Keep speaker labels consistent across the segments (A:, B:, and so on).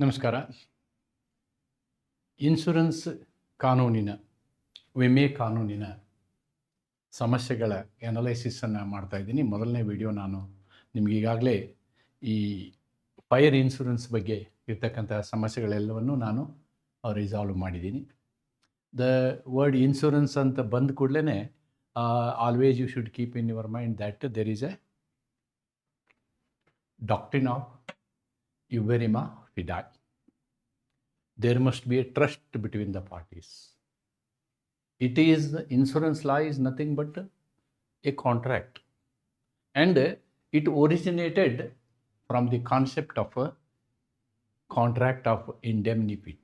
A: ನಮಸ್ಕಾರ. ಇನ್ಶೂರೆನ್ಸ್ ಕಾನೂನಿನ, ವಿಮೆ ಕಾನೂನಿನ ಸಮಸ್ಯೆಗಳ ಅನಲೈಸಿಸನ್ನು ಮಾಡ್ತಾಯಿದ್ದೀನಿ. ಮೊದಲನೇ ವಿಡಿಯೋ ನಾನು ನಿಮ್ಗೆ ಈಗಾಗಲೇ ಈ ಫೈರ್ ಇನ್ಶೂರೆನ್ಸ್ ಬಗ್ಗೆ ಇರ್ತಕ್ಕಂಥ ಸಮಸ್ಯೆಗಳೆಲ್ಲವನ್ನು ನಾನು ರಿಸಾಲ್ವ್ ಮಾಡಿದ್ದೀನಿ. ದ ವರ್ಡ್ ಇನ್ಶೂರೆನ್ಸ್ ಅಂತ ಬಂದ ಕೂಡಲೇ always you should keep in your mind that there is a doctrine of uberrimae fidei. There must be a trust between the parties. It is, the insurance law is nothing but a contract, and it originated from the concept of a contract of indemnity.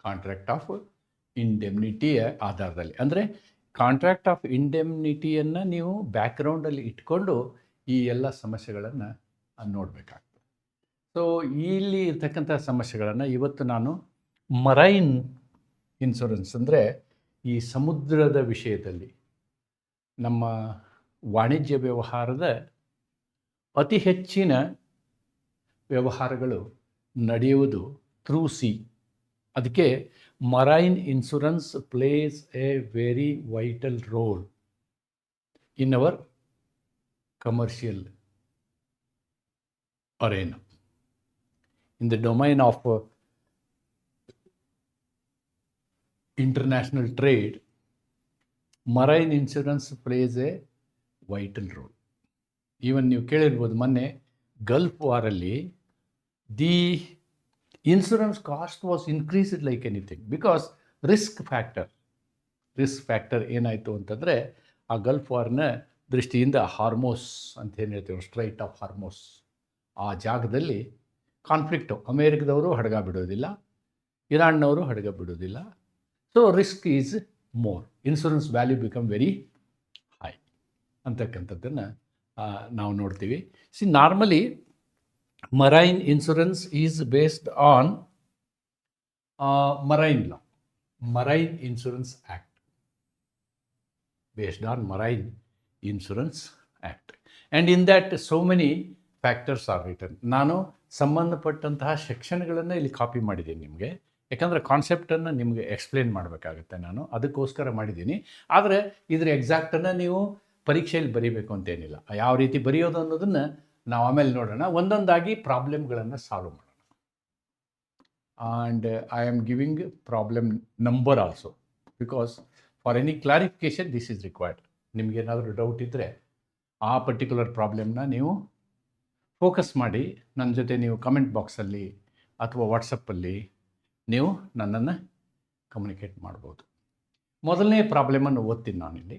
A: Contract of indemnity ಆಧಾರದಲ್ಲಿ, ಅಂದರೆ contract of ಇಂಡೆಮ್ನಿಟಿಯನ್ನು ನೀವು ಬ್ಯಾಕ್ಗ್ರೌಂಡಲ್ಲಿ ಇಟ್ಕೊಂಡು ಈ ಎಲ್ಲ ಸಮಸ್ಯೆಗಳನ್ನು ನೋಡಬೇಕಾಗ್ತದೆ. So ಇಲ್ಲಿ ಇರ್ತಕ್ಕಂಥ ಸಮಸ್ಯೆಗಳನ್ನು ಇವತ್ತು ನಾನು ಮರೈನ್ ಇನ್ಶೂರೆನ್ಸ್, ಅಂದರೆ ಈ ಸಮುದ್ರದ ವಿಷಯದಲ್ಲಿ ನಮ್ಮ ವಾಣಿಜ್ಯ ವ್ಯವಹಾರದ ಅತಿ ಹೆಚ್ಚಿನ ವ್ಯವಹಾರಗಳು ನಡೆಯುವುದು ಥ್ರೂ ಸಿ. ಅದಕ್ಕೆ marine insurance place A very vital role in our commercial arena. In the domain of international trade, marine insurance plays a vital role. Even ನೀವು ಕೇಳಿರ್ಬೋದು, ಮೊನ್ನೆ ಗಲ್ಫ್ ವಾರಲ್ಲಿ the insurance cost was increased like anything because risk factor ಏನಾಯಿತು ಅಂತಂದರೆ, ಆ Gulf ವಾರ್ನ ದೃಷ್ಟಿಯಿಂದ Hormuz ಅಂತ ಏನು ಹೇಳ್ತೀವಿ, ಸ್ಟ್ರೈಟ್ ಆಫ್ ಹಾರ್ಮೋಸ್, ಆ ಜಾಗದಲ್ಲಿ ಕಾನ್ಫ್ಲಿಕ್ಟು. ಅಮೇರಿಕದವರು ಹಡಗ ಬಿಡೋದಿಲ್ಲ, ಇರಾನ್ನವರು ಹಡಗ ಬಿಡೋದಿಲ್ಲ. So risk is more, insurance value become very high ಅಂತಕ್ಕಂಥದ್ದನ್ನು ನಾವು ನೋಡ್ತೀವಿ. Normally marine insurance is based on marine law, marine insurance act, based on marine insurance act. And in that so many factors are written. ನಾನು ಸಂಬಂಧಪಟ್ಟಂತಹ ಸೆಕ್ಷನ್ಗಳನ್ನು ಇಲ್ಲಿ copy ಮಾಡಿದ್ದೀನಿ ನಿಮಗೆ, ಯಾಕಂದರೆ ಕಾನ್ಸೆಪ್ಟನ್ನು ನಿಮಗೆ ಎಕ್ಸ್ಪ್ಲೇನ್ ಮಾಡಬೇಕಾಗುತ್ತೆ, ನಾನು ಅದಕ್ಕೋಸ್ಕರ ಮಾಡಿದ್ದೀನಿ. ಆದರೆ ಇದರ ಎಕ್ಸಾಕ್ಟನ್ನು ನೀವು ಪರೀಕ್ಷೆಯಲ್ಲಿ ಬರೀಬೇಕು ಅಂತೇನಿಲ್ಲ. ಯಾವ ರೀತಿ ಬರೆಯೋದು ಅನ್ನೋದನ್ನು ನಾವು ಆಮೇಲೆ ನೋಡೋಣ. ಒಂದೊಂದಾಗಿ ಪ್ರಾಬ್ಲಮ್ಗಳನ್ನು ಸಾಲ್ವ್ ಮಾಡೋಣ. And I am giving problem number also, because for any clarification this is required. ನಿಮಗೇನಾದರೂ ಡೌಟ್ ಇದ್ದರೆ ಆ ಪರ್ಟಿಕ್ಯುಲರ್ ಪ್ರಾಬ್ಲಮ್ನ ನೀವು ಫೋಕಸ್ ಮಾಡಿ ನನ್ನ ಜೊತೆ ನೀವು ಕಮೆಂಟ್ ಬಾಕ್ಸಲ್ಲಿ ಅಥವಾ ವಾಟ್ಸಪ್ಪಲ್ಲಿ ನೀವು ನನ್ನನ್ನು ಕಮ್ಯುನಿಕೇಟ್ ಮಾಡ್ಬೋದು. ಮೊದಲನೇ ಪ್ರಾಬ್ಲಮನ್ನು ಓದ್ತೀನಿ ನಾನಿಲ್ಲಿ.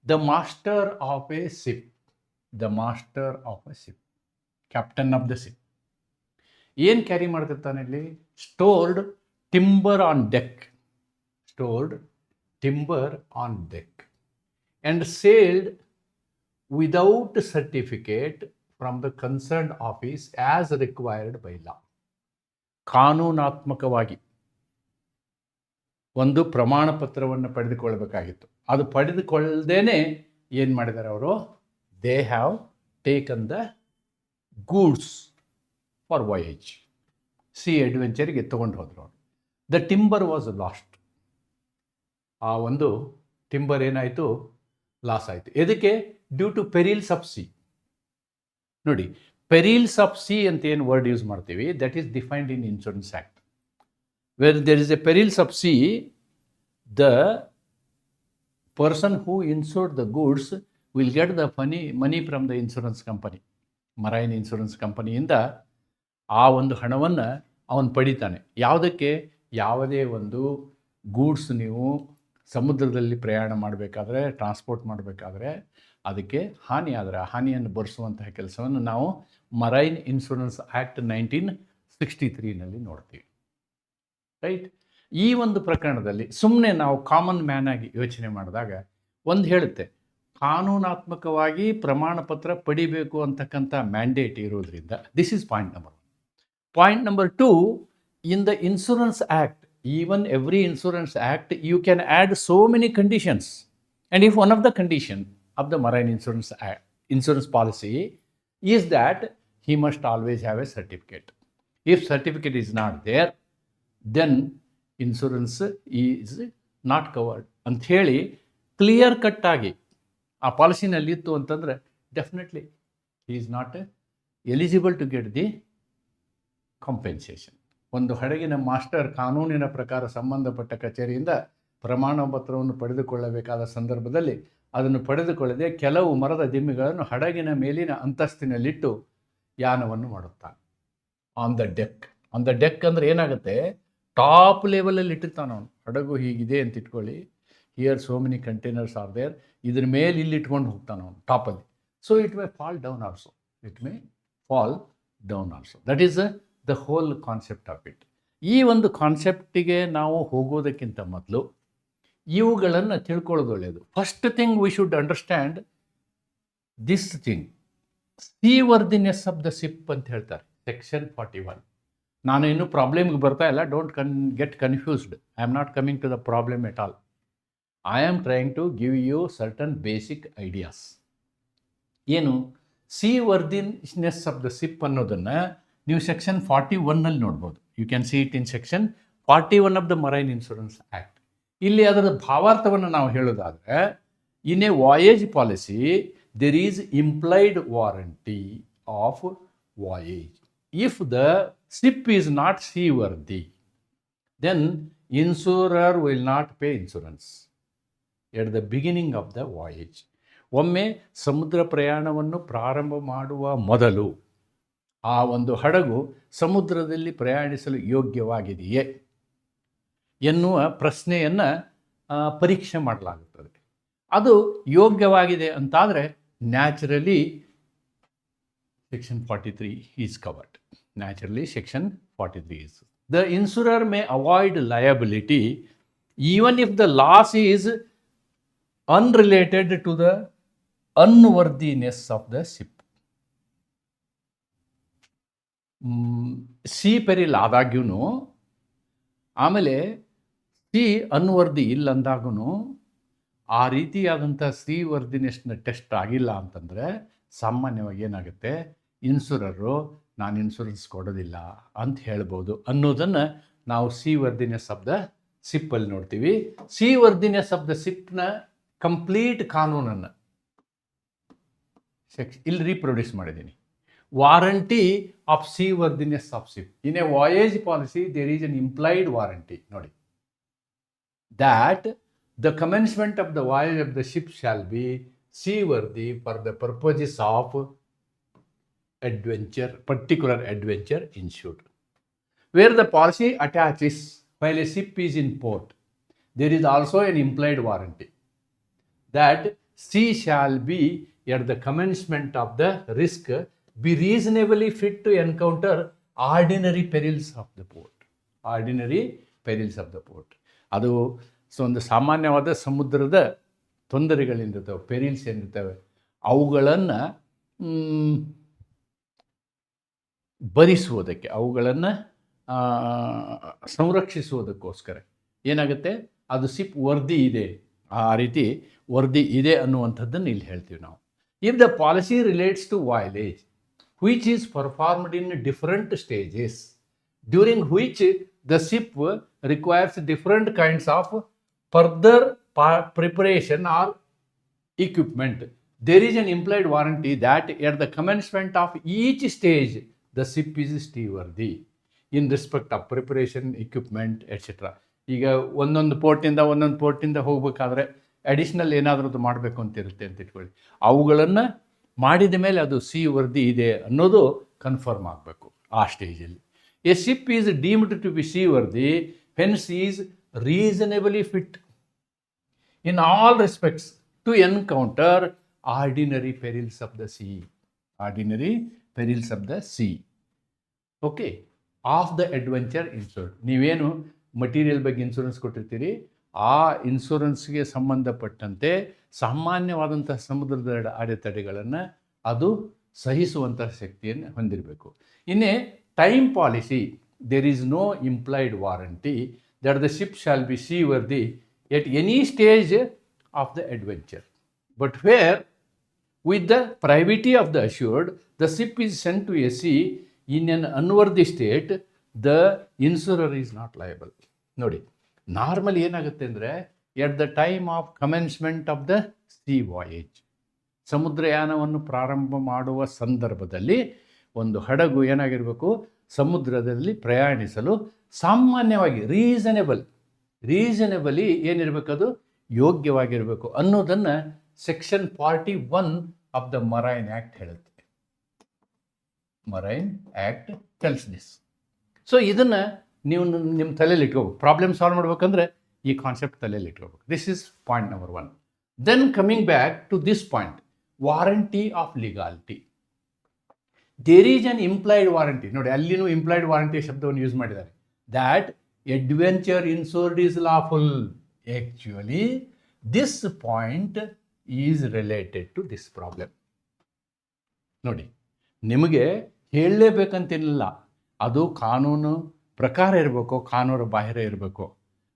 A: The master of A ship, captain of the ship ಏನು ಕ್ಯಾರಿ ಮಾಡ್ತಿರ್ತಾನೆ ಇಲ್ಲಿ? Stored timber on deck and sailed without certificate from the concerned office as required by law. ಕಾನೂನಾತ್ಮಕವಾಗಿ ಒಂದು ಪ್ರಮಾಣ ಪತ್ರವನ್ನು ಪಡೆದುಕೊಳ್ಳಬೇಕಾಗಿತ್ತು. ಅದು ಪಡೆದುಕೊಳ್ಳದೇನೆ ಏನು ಮಾಡಿದ್ದಾರೆ ಅವರು? They have taken the goods for voyage, sea ಅಡ್ವೆಂಚರ್ಗೆ ತೊಗೊಂಡು ಹೋದರು. The timber was lost. ಆ ಒಂದು ಟಿಂಬರ್ ಏನಾಯಿತು? ಲಾಸ್ ಆಯಿತು. ಎದಕ್ಕೆ? Due to perils of sea. ನೋಡಿ, ಪೆರಿಲ್ಸ್ ಆಫ್ ಸಿ ಅಂತ ಏನು ವರ್ಡ್ ಯೂಸ್ ಮಾಡ್ತೀವಿ, that is defined in insurance act. Where there is a perils of sea, the person who insured the goods will get the money from the insurance company. Marine insurance ಕಂಪನಿಯಿಂದ ಆ ಒಂದು ಹಣವನ್ನು ಅವನು ಪಡಿತಾನೆ. ಯಾವುದಕ್ಕೆ? ಯಾವುದೇ ಒಂದು goods ನೀವು ಸಮುದ್ರದಲ್ಲಿ ಪ್ರಯಾಣ ಮಾಡಬೇಕಾದ್ರೆ, ಟ್ರಾನ್ಸ್ಪೋರ್ಟ್ ಮಾಡಬೇಕಾದ್ರೆ, ಅದಕ್ಕೆ ಹಾನಿ ಆದರೆ ಆ ಹಾನಿಯನ್ನು ಭರಿಸುವಂತಹ ಕೆಲಸವನ್ನು ನಾವು ಮರೈನ್ ಇನ್ಶೂರೆನ್ಸ್ ಆ್ಯಕ್ಟ್ 1963 ನೋಡ್ತೀವಿ. ರೈಟ್? ಈ ಒಂದು ಪ್ರಕರಣದಲ್ಲಿ ಸುಮ್ಮನೆ ನಾವು ಕಾಮನ್ ಮ್ಯಾನ್ ಆಗಿ ಯೋಚನೆ ಮಾಡಿದಾಗ ಒಂದು ಹೇಳುತ್ತೆ, ಕಾನೂನಾತ್ಮಕವಾಗಿ ಪ್ರಮಾಣ ಪತ್ರ ಪಡಿಬೇಕು ಅಂತಕ್ಕಂಥ ಮ್ಯಾಂಡೇಟ್ ಇರೋದ್ರಿಂದ. This is point number 1. Point number 2, in the insurance act, even every insurance act, you can add so many conditions, and if one of the condition of the marine insurance policy is that he must always have a certificate. If certificate is not there, then insurance is not covered ಅಂಥೇಳಿ clear cut ಆಗಿ ಆ ಪಾಲಿಸಿನಲ್ಲಿ ಇತ್ತು ಅಂತಂದರೆ definitely he is not eligible to get the compensation. ಒಂದು ಹಡಗಿನ master ಕಾನೂನಿನ ಪ್ರಕಾರ ಸಂಬಂಧಪಟ್ಟ ಕಚೇರಿಯಿಂದ ಪ್ರಮಾಣ ಪತ್ರವನ್ನು ಪಡೆದುಕೊಳ್ಳಬೇಕಾದ ಸಂದರ್ಭದಲ್ಲಿ ಅದನ್ನು ಪಡೆದುಕೊಳ್ಳದೆ ಕೆಲವು ಮರದ ದಿಮ್ಮಿಗಳನ್ನು ಹಡಗಿನ ಮೇಲಿನ ಅಂತಸ್ತಿನಲ್ಲಿಟ್ಟು ಯಾನವನ್ನು ಮಾಡುತ್ತಾನೆ. ಆನ್ ದ ಡೆಕ್ ಅಂದರೆ ಏನಾಗುತ್ತೆ, ಟಾಪ್ ಲೆವೆಲಲ್ಲಿ ಇಟ್ಟಿರ್ತಾನೆ ಅವನು. ಹಡಗು ಹೀಗಿದೆ ಅಂತ ಇಟ್ಕೊಳ್ಳಿ, here so many containers are there, ಇದ್ರ ಮೇಲೆ ಇಲ್ಲಿ ಇಟ್ಕೊಂಡು ಹೋಗ್ತಾನೆ ಅವನು ಟಾಪಲ್ಲಿ. So it may fall down also, that is the whole concept of it. ಈ ಒಂದು ಕಾನ್ಸೆಪ್ಟಿಗೆ ನಾವು ಹೋಗೋದಕ್ಕಿಂತ ಮೊದಲು ಇವುಗಳನ್ನು ತಿಳ್ಕೊಳ್ಳೋದು ಒಳ್ಳೆಯದು. First thing we should understand this thing, seaworthiness of the ship ಅಂತ ಹೇಳ್ತಾರೆ, ಸೆಕ್ಷನ್ 41. ನಾನು ಇನ್ನೂ ಪ್ರಾಬ್ಲಮ್ಗೆ ಬರ್ತಾ ಇಲ್ಲ, don't get confused. I am not coming to the problem at all. I am trying to give you certain basic ideas. ಏನು seaworthiness of the SIP ಅನ್ನೋದನ್ನು ನೀವು ಸೆಕ್ಷನ್ 41ನಲ್ಲಿ ನೋಡ್ಬೋದು. You can see it in section 41 of the marine insurance act. ಇಲ್ಲಿ ಅದರ ಭಾವಾರ್ಥವನ್ನು ನಾವು ಹೇಳೋದಾದರೆ, in a voyage policy there is implied warranty of voyage. If the ship is not seaworthy, then insurer will not pay insurance at the beginning of the voyage. ಒಮ್ಮೆ ಸಮುದ್ರ ಪ್ರಯಾಣವನ್ನು ಪ್ರಾರಂಭ ಮಾಡುವ ಮೊದಲು ಆ ಒಂದು ಹಡಗು ಸಮುದ್ರದಲ್ಲಿ ಪ್ರಯಾಣಿಸಲು ಯೋಗ್ಯವಾಗಿದೆಯೇ ಎನ್ನುವ ಪ್ರಶ್ನೆಯನ್ನು ಪರೀಕ್ಷೆ ಮಾಡಲಾಗುತ್ತದೆ. ಅದು ಯೋಗ್ಯವಾಗಿದೆ ಅಂತಾದರೆ naturally section 43 is covered. Naturally, section 43 is. The insurer may avoid liability even if the loss is unrelated to the unworthiness of the ship. Sea peril ಆದಾಗ್ಯೂ, ಆಮೇಲೆ ಸಿ ಅನ್ವರ್ದಿ ಇಲ್ಲ ಅಂದಾಗೂ, ಆ ರೀತಿಯಾದಂಥ ಸಿ ವರ್ದಿನೆಸ್ನ ಟೆಸ್ಟ್ ಆಗಿಲ್ಲ ಅಂತಂದರೆ ಸಾಮಾನ್ಯವಾಗಿ ಏನಾಗುತ್ತೆ, ಇನ್ಶೂರರು ನಾನು ಇನ್ಶೂರೆನ್ಸ್ ಕೊಡೋದಿಲ್ಲ ಅಂತ ಹೇಳ್ಬೋದು ಅನ್ನೋದನ್ನು ನಾವು ಸಿ ವರ್ದಿನೆಸ್ ಆಫ್ ದ ಸಿಪ್ಪಲ್ಲಿ ನೋಡ್ತೀವಿ. ಸಿ ವರ್ದಿನೆಸ್ ಆಫ್ ದ ಸಿಪ್ನ ಕಂಪ್ಲೀಟ್ ಕಾನೂನನ್ನು ಇಲ್ಲಿ ರೀಪ್ರೊಡ್ಯೂಸ್ ಮಾಡಿದ್ದೀನಿ. Warranty of seaworthiness of ship. In a voyage policy there is an implied warranty. ನೋಡಿ, that the commencement of the voyage of the ship shall be seaworthy for the purposes of particular adventure insured. Where the policy attaches while a ship is in port, there is also an implied warranty that sea shall be at the commencement of the risk be reasonably fit to encounter ordinary perils of the port. ಅದು ಒಂದು ಸಾಮಾನ್ಯವಾದ ಸಮುದ್ರದ ತೊಂದರೆಗಳೇನಿರ್ತವೆ, ಪೆರಿಲ್ಸ್ ಏನಿರ್ತವೆ, ಅವುಗಳನ್ನು ಭರಿಸುವುದಕ್ಕೆ, ಅವುಗಳನ್ನು ಸಂರಕ್ಷಿಸುವುದಕ್ಕೋಸ್ಕರ ಏನಾಗುತ್ತೆ, ಅದು SIP worthy ಇದೆ, ಆ ರೀತಿ ವರ್ದಿ ಇದೆ ಅನ್ನುವಂಥದ್ದನ್ನು ಇಲ್ಲಿ ಹೇಳ್ತೀವಿ ನಾವು. If the policy relates to voyage which is performed in different stages during which the ship requires different kinds of further preparation or equipment, there is an implied warranty that at the commencement of each stage the ship is seaworthy in respect of preparation, equipment, etc. ಈಗ ಒಂದೊಂದು ಪೋರ್ಟಿಂದ ಹೋಗಬೇಕಾದ್ರೆ additional ಏನಾದರೂ ಮಾಡಬೇಕು ಅಂತ ಇರುತ್ತೆ ಅಂತ ಇಟ್ಕೊಳ್ಳಿ. ಅವುಗಳನ್ನು ಮಾಡಿದ ಮೇಲೆ ಅದು ಸಿ ವರ್ದಿ ಇದೆ ಅನ್ನೋದು ಕನ್ಫರ್ಮ್ ಆಗಬೇಕು ಆ ಸ್ಟೇಜಲ್ಲಿ. A ship is deemed to be seaworthy hence is reasonably fit in all respects to encounter ordinary perils of the sea. Okay, of the adventure insured. ನೀವೇನು ಮಟೀರಿಯಲ್ ಬಗ್ಗೆ insurance ಕೊಟ್ಟಿರ್ತೀರಿ, ಆ ಇನ್ಶೂರೆನ್ಸ್ಗೆ ಸಂಬಂಧಪಟ್ಟಂತೆ ಸಾಮಾನ್ಯವಾದಂಥ ಸಮುದ್ರದ ಅಡೆತಡೆಗಳನ್ನು ಅದು ಸಹಿಸುವಂಥ ಶಕ್ತಿಯನ್ನು ಹೊಂದಿರಬೇಕು. In a time policy there is no implied warranty that the ship shall be seaworthy at any stage of the adventure, but where with the privity of the assured the ship is sent to a sea in an unworthy state the insurer is not liable. ನೋಡಿ, normal ಏನಾಗುತ್ತೆ ಅಂದರೆ at the time of commencement of the sea voyage, ಸಮುದ್ರಯಾನವನ್ನು ಪ್ರಾರಂಭ ಮಾಡುವ ಸಂದರ್ಭದಲ್ಲಿ ಒಂದು ಹಡಗು ಏನಾಗಿರಬೇಕು, ಸಮುದ್ರದಲ್ಲಿ ಪ್ರಯಾಣಿಸಲು ಸಾಮಾನ್ಯವಾಗಿ ರೀಸನೇಬಲಿ ಏನಿರಬೇಕದು, ಯೋಗ್ಯವಾಗಿರಬೇಕು ಅನ್ನೋದನ್ನು section 41 of the marine act ಹೇಳುತ್ತೆ. Marine act tells this. So ಇದನ್ನು ನೀವು ನಿಮ್ಮ ತಲೆಯಲ್ಲಿ ಇಟ್ಕೋಬೇಕು. ಪ್ರಾಬ್ಲಮ್ ಸಾಲ್ವ್ ಮಾಡ್ಬೇಕಂದ್ರೆ ಈ ಕಾನ್ಸೆಪ್ಟ್ ತಲೆಯಲ್ಲಿ ಇಟ್ಕೋಬೇಕು. This is point number 1. Then coming back to this point, warranty of legality. There is an implied warranty. ನೋಡಿ, ಅಲ್ಲಿನೂ ಇಂಪ್ಲಾಯ್ಡ್ ವಾರಂಟಿ ಶಬ್ದವನ್ನು ಯೂಸ್ ಮಾಡಿದ್ದಾರೆ. That adventure insured is lawful. Actually this point is related to this problem. ನೋಡಿ, ನಿಮಗೆ ಹೇಳಲೇಬೇಕಂತೇನಿಲ್ಲ, ಅದು ಕಾನೂನು ಪ್ರಕಾರ ಇರಬೇಕು, ಕಾನೂನು ಬಾಹಿರ ಇರಬೇಕು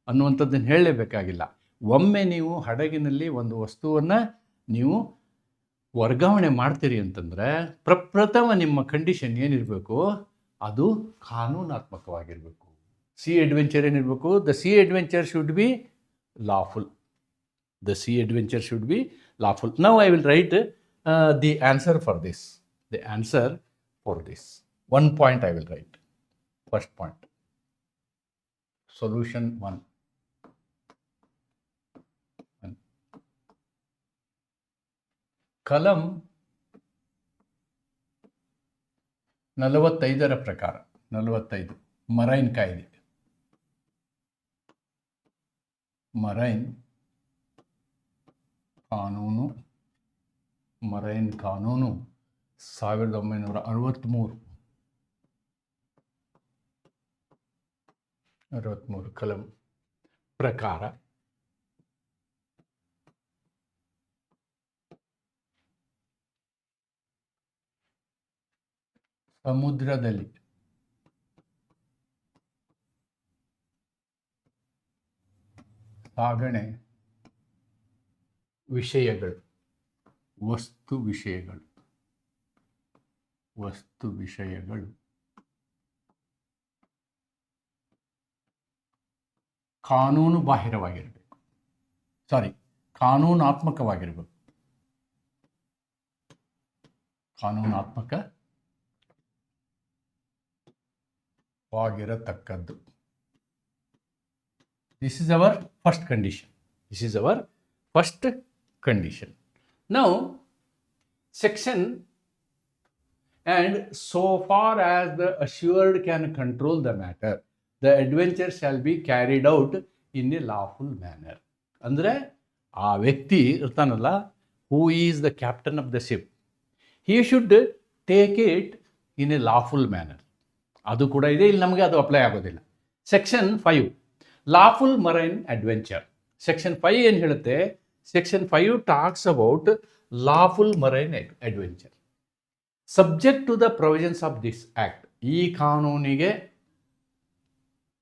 A: ಅನ್ನುವಂಥದ್ದನ್ನು ಹೇಳಲೇಬೇಕಾಗಿಲ್ಲ. ಒಮ್ಮೆ ನೀವು ಹಡಗಿನಲ್ಲಿ ಒಂದು ವಸ್ತುವನ್ನು ನೀವು ವರ್ಗಾವಣೆ ಮಾಡ್ತೀರಿ ಅಂತಂದರೆ ಪ್ರಪ್ರಥಮ ನಿಮ್ಮ ಕಂಡೀಷನ್ ಏನಿರಬೇಕು, ಅದು ಕಾನೂನಾತ್ಮಕವಾಗಿರಬೇಕು. ಸಿ ಅಡ್ವೆಂಚರ್ ಏನಿರಬೇಕು, the sea adventure should be lawful. The sea adventure should be lawful. Now I will write the answer for this. The answer for this. One point I will write. First point. Solution 1. ಕಲಂ 45ರ ಪ್ರಕಾರ, 45 marine ಕಾಯ್ದೆ, marine ಕಾನೂನು 1963 ಕಲಂ ಪ್ರಕಾರ ಸಮುದ್ರದಲ್ಲಿ ಸಾಗಣೆ ವಿಷಯಗಳು, ವಸ್ತು ವಿಷಯಗಳು ಕಾನೂನು ಬಾಹಿರವಾಗಿರಬೇಕು, ಕಾನೂನಾತ್ಮಕವಾಗಿರಬೇಕು. ಕಾನೂನಾತ್ಮಕವಾಗಿರತಕ್ಕದ್ದು. This is our first condition. Now, section, and so far as the assured can control the matter, the adventure shall be carried out in a lawful manner. ಅಂದರೆ ಆ ವ್ಯಕ್ತಿ ಇರ್ತಾನಲ್ಲ, who is the captain of the ship, he should take it in a lawful manner. ಅದು ಕೂಡ ಇದೆ, ಇಲ್ಲಿ ನಮಗೆ ಅದು apply ಆಗೋದಿಲ್ಲ. Section 5 lawful marine adventure. Section 5 ಏನು ಹೇಳುತ್ತೆ? Section 5 talks about lawful marine adventure subject to the provisions of this act. ಈ ಕಾನೂನಿಗೆ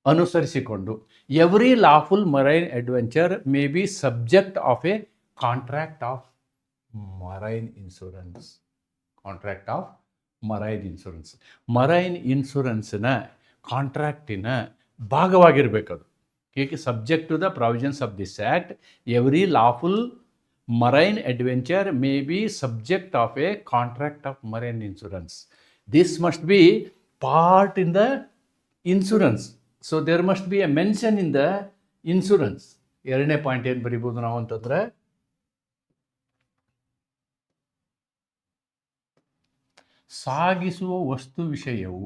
A: ಅನುಸರಿಸಿಕೊಂಡು every lawful marine adventure may be subject of a contract of marine insurance. Marine ಇನ್ಶೂರೆನ್ಸ್ನ ಕಾಂಟ್ರಾಕ್ಟಿನ ಭಾಗವಾಗಿರಬೇಕದು. ಏಕೆ? Subject to the provisions of this act every lawful marine adventure may be subject of a contract of marine insurance. This must be part in the insurance. So there must be a mention in the insurance. ಎರಡನೇ point ಏನು ಬರಿಬೋದು ನಾವು ಅಂತಂದರೆ, ಸಾಗಿಸುವ ವಸ್ತು ವಿಷಯವು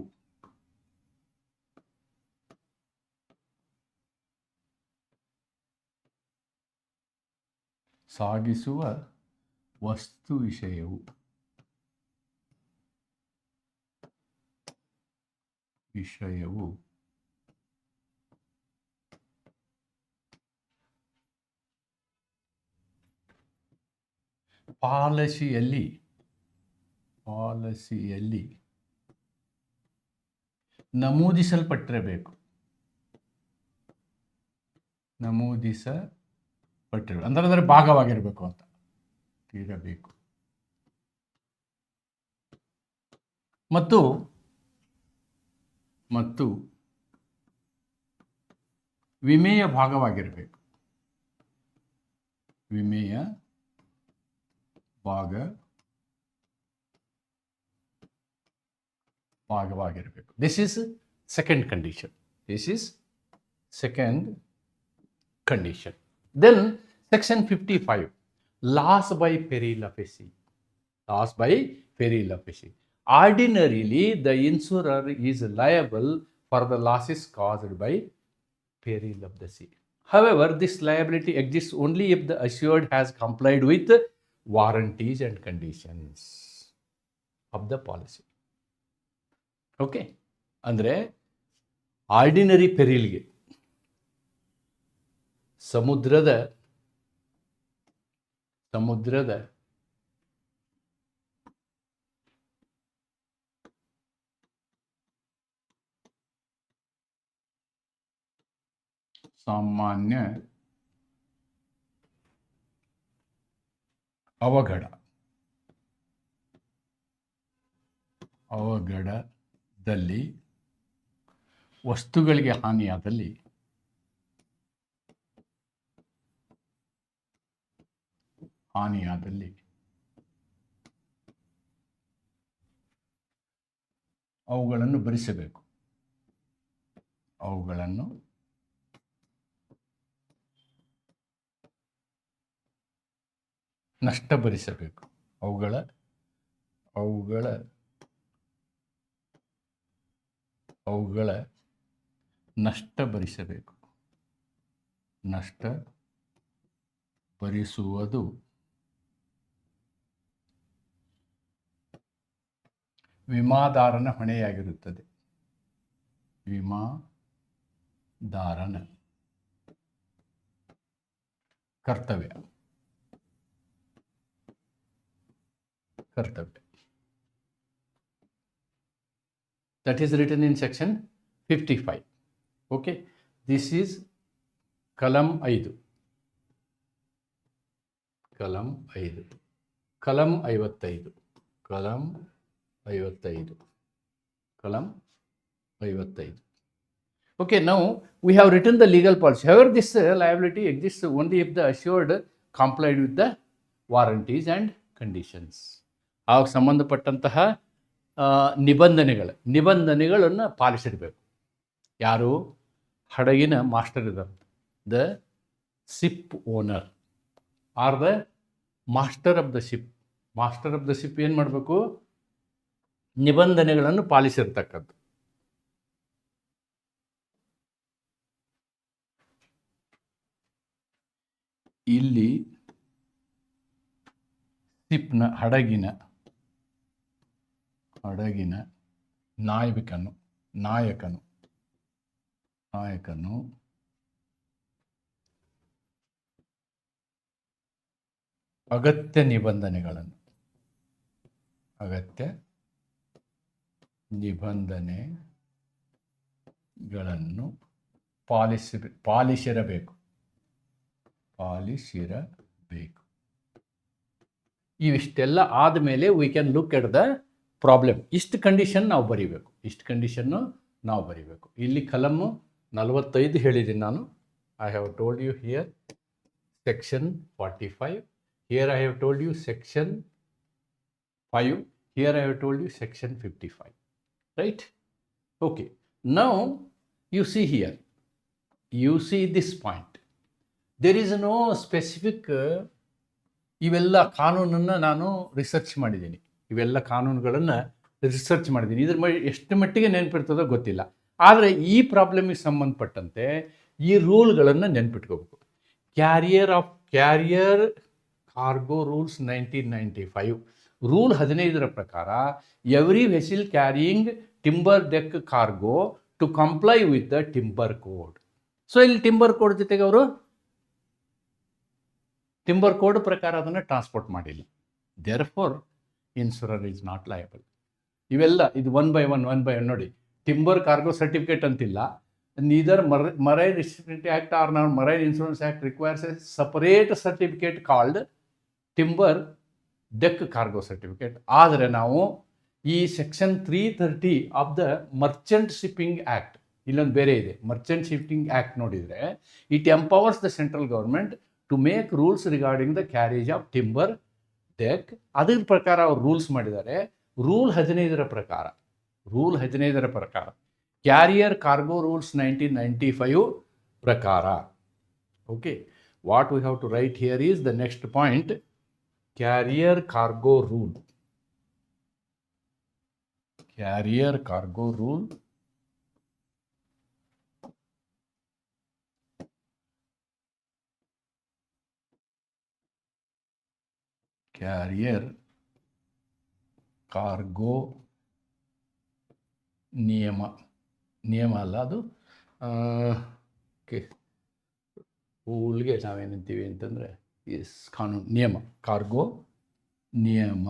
A: ಪಾಲಿಸಿಯಲ್ಲಿ ನಮೂದಿಸಲ್ಪಟ್ಟಿರಬೇಕು. ಅಂದರೆ ಅದರ ಭಾಗವಾಗಿರಬೇಕು ಅಂತ ಇರಬೇಕು. ಮತ್ತು ಮತ್ತು ವಿಮೆಯ ಭಾಗವಾಗಿರಬೇಕು. ವಿಮೆಯ ಭಾಗವಾಗಿರಬೇಕು. This is second condition. Then section 55, loss by peril of a sea. Ordinarily, the insurer is liable for the losses caused by peril of the sea. However, this liability exists only if the assured has complied with warranties and conditions of the policy. Okay? ಅಂದರೆ ordinary ಪೆರಿಲ್ಗೆ, ಸಮುದ್ರದ ಸಾಮಾನ್ಯ ಅವಘಡದಲ್ಲಿ ವಸ್ತುಗಳಿಗೆ ಹಾನಿಯಾದಲ್ಲಿ ಅವುಗಳನ್ನು ಭರಿಸಬೇಕು. ನಷ್ಟ ಭರಿಸಬೇಕು. ಅವುಗಳ ನಷ್ಟ ಭರಿಸಬೇಕು. ನಷ್ಟ ಭರಿಸುವುದು ವಿಮಾದಾರನ ಹೊಣೆಯಾಗಿರುತ್ತದೆ. ವಿಮಾದಾರನ ಕರ್ತವ್ಯ. That is written in section 55. Okay, this is kalam 5. kalam 55. Okay, now we have written the legal policy. However, this liability exists only if the assured complied with the warranties and conditions. ಆಗ ಸಂಬಂಧಪಟ್ಟಂತಹ ನಿಬಂಧನೆಗಳನ್ನು ಪಾಲಿಸಿರಬೇಕು. ಯಾರು? ಹಡಗಿನ master ಇದ್ದಾರೆ, the ship owner are the master of the ship ಏನು ಮಾಡಬೇಕು? ನಿಬಂಧನೆಗಳನ್ನು ಪಾಲಿಸಿರ್ತಕ್ಕದ್ದು. ಇಲ್ಲಿ ಶಿಪ್ನ ಹಡಗಿನ ನಾಯಕನು ಅಗತ್ಯ ನಿಬಂಧನೆಗಳನ್ನು ಪಾಲಿಸಿರಬೇಕು. ಇವಿಷ್ಟೆಲ್ಲ ಆದಮೇಲೆ we can look at the problem. ಇಷ್ಟು ಕಂಡೀಷನ್ ನಾವು ಬರೀಬೇಕು. ಇಲ್ಲಿ ಕಲಮ್ 45 ಹೇಳಿದ್ದೀನಿ ನಾನು. I have told you here section 45. Here I have told you section 5. Here I have told you section 55. Right? Okay. Now you see here. You see this point. There is no specific ಇವೆಲ್ಲ ಕಾನೂನನ್ನು ನಾನು research ಮಾಡಿದ್ದೀನಿ. ಇದ್ರ ಎಷ್ಟು ಮಟ್ಟಿಗೆ ನೆನಪಿರ್ತದೋ ಗೊತ್ತಿಲ್ಲ. ಆದರೆ ಈ ಪ್ರಾಬ್ಲಮಿಗೆ ಸಂಬಂಧಪಟ್ಟಂತೆ ಈ ರೂಲ್ಗಳನ್ನು ನೆನಪಿಟ್ಕೋಬೇಕು. ಕ್ಯಾರಿಯರ್ ಕಾರ್ಗೋ ರೂಲ್ಸ್ 1995 ರೂಲ್ 15ರ ಪ್ರಕಾರ every vessel carrying timber deck cargo to comply with the timber code. So ಇಲ್ಲಿ ಟಿಂಬರ್ ಕೋಡ್ ಜೊತೆಗೆ ಅವರು ಟಿಂಬರ್ ಕೋಡ್ ಪ್ರಕಾರ ಅದನ್ನು ಟ್ರಾನ್ಸ್ಪೋರ್ಟ್ ಮಾಡಿಲ್ಲ. Therefore insurer is not liable. ಇವೆಲ್ಲ ಇದು ಒನ್ ಬೈ ಒನ್ ನೋಡಿ. ಟಿಂಬರ್ ಕಾರ್ಗೋ ಸರ್ಟಿಫಿಕೇಟ್ ಅಂತಿಲ್ಲ. Neither marine restrictive act or non marine insurance act requires a separate certificate called timber deck cargo certificate. ಆದರೆ ನಾವು ಈ section 330 of the merchant shipping act, ಇಲ್ಲೊಂದು ಬೇರೆ ಇದೆ, ಮರ್ಚೆಂಟ್ ಶಿಪ್ಪಿಂಗ್ ಆ್ಯಕ್ಟ್ ನೋಡಿದರೆ it empowers the central government to make rules regarding the carriage of timber deck. ಅದ್ರ ಪ್ರಕಾರ ಅವ್ರು ರೂಲ್ಸ್ ಮಾಡಿದ್ದಾರೆ. ರೂಲ್ 15ರ ಪ್ರಕಾರ ಕ್ಯಾರಿಯರ್ ಕಾರ್ಗೋ ರೂಲ್ಸ್ 1995 ಪ್ರಕಾರ. Okay, what we have to write here is the next point, carrier cargo rule. Carrier cargo rule. Carrier cargo ನಿಯಮ ಅಲ್ಲ ಅದು. ಓಕೆ, ರೂಲ್ಗೆ ನಾವೇನಂತೀವಿ ಅಂತಂದರೆ ಕಾನೂನು, ನಿಯಮ, ಕಾರ್ಗೋ ನಿಯಮ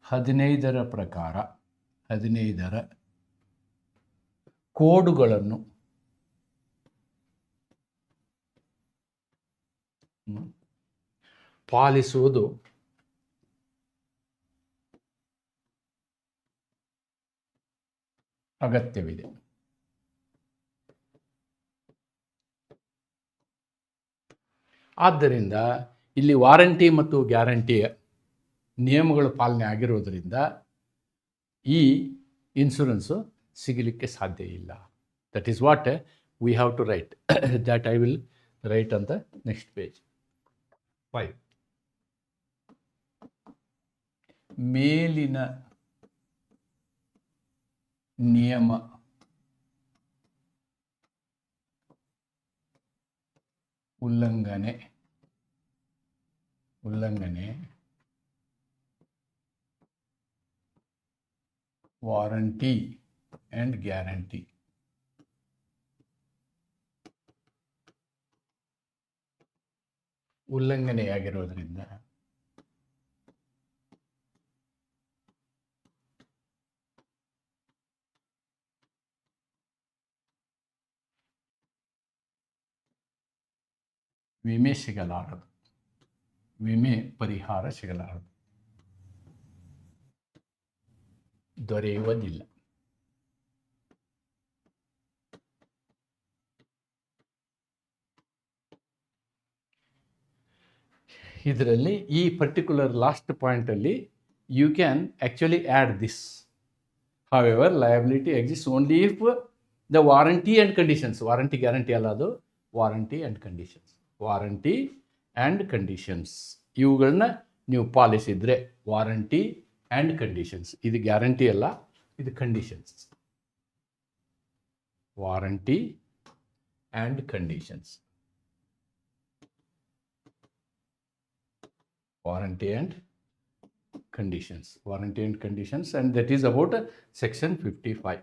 A: 15ರ ಪ್ರಕಾರ 15ರ ಕೋಡುಗಳನ್ನು ಪಾಲಿಸುವುದು ಅಗತ್ಯವಿದೆ. ಆದ್ದರಿಂದ ಇಲ್ಲಿ ವಾರಂಟಿ ಮತ್ತು ಗ್ಯಾರಂಟಿಯ ನಿಯಮಗಳು ಪಾಲನೆ ಆಗಿರೋದರಿಂದ ಈ ಇನ್ಶೂರೆನ್ಸು ಸಿಗಲಿಕ್ಕೆ ಸಾಧ್ಯ ಇಲ್ಲ. That is what we have to write. That I will write on the next page 5. ಮೇಲಿನ ನಿಯಮ ಉಲ್ಲಂಘನೆ ವಾರಂಟಿ ಆ್ಯಂಡ್ ಗ್ಯಾರಂಟಿ ಉಲ್ಲಂಘನೆಯಾಗಿರೋದ್ರಿಂದ ವಿಮೆ ಸಿಗಲಾರದು, ವಿಮೆ ಪರಿಹಾರ ಸಿಗಲಾರದು, ದೊರೆಯುವುದಿಲ್ಲ. ಇದರಲ್ಲಿ ಈ ಪರ್ಟಿಕ್ಯುಲರ್ ಲಾಸ್ಟ್ ಪಾಯಿಂಟಲ್ಲಿ you can actually add this. However liability exist only if the warranty and conditions, warranty guarantee ಅಲ್ಲ, ಅದು ವಾರಂಟಿ ಆ್ಯಂಡ್ ಕಂಡೀಷನ್ಸ್ ಇವುಗಳನ್ನ ನೀವು ಪಾಲಿಸಿದರೆ ವಾರಂಟಿ ಆ್ಯಂಡ್ ಕಂಡೀಷನ್ಸ್. ಇದು ಗ್ಯಾರಂಟಿ ಅಲ್ಲ, ಇದು conditions. Warranty and conditions, warranty and conditions, and that is about section 55.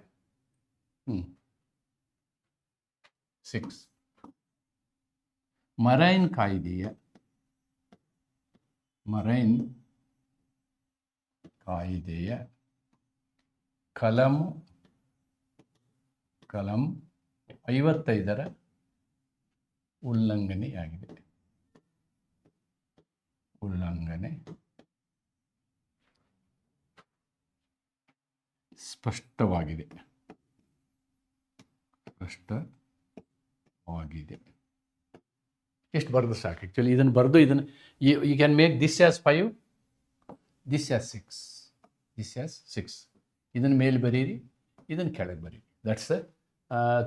A: 6. Marine ಕಾಯ್ದೆಯ ಕಲಂ 55ರ ಉಲ್ಲಂಘನೆ ಸ್ಪಷ್ಟವಾಗಿದೆ. ಎಷ್ಟು ಬರೆದು ಸಾಕು. ಆ್ಯಕ್ಚುಲಿ ಇದನ್ನು ಬರೆದು you can make this as 5, this as 6, ಇದನ್ನು ಮೇಲೆ ಬರೀರಿ, ಇದನ್ನು ಕೆಳಗೆ ಬರೀರಿ. That's the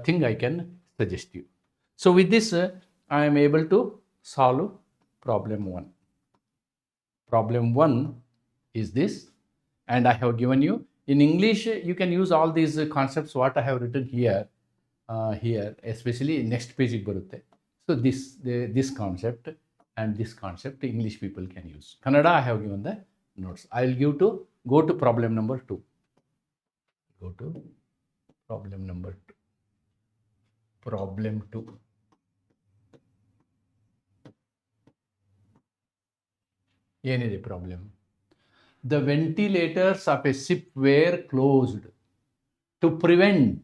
A: thing I can suggest you. So with this I am able to solve problem 1. Problem 1 is this, and I have given you in English. You can use all these concepts what I have written here, especially next page ಗೆ ಬರುತ್ತೆ. So this concept and this concept English people can use. Kannada I have given the notes. I will go to problem number 2. Problem 2. ಏನಿದೆ problem? The ventilators of a ship were closed to prevent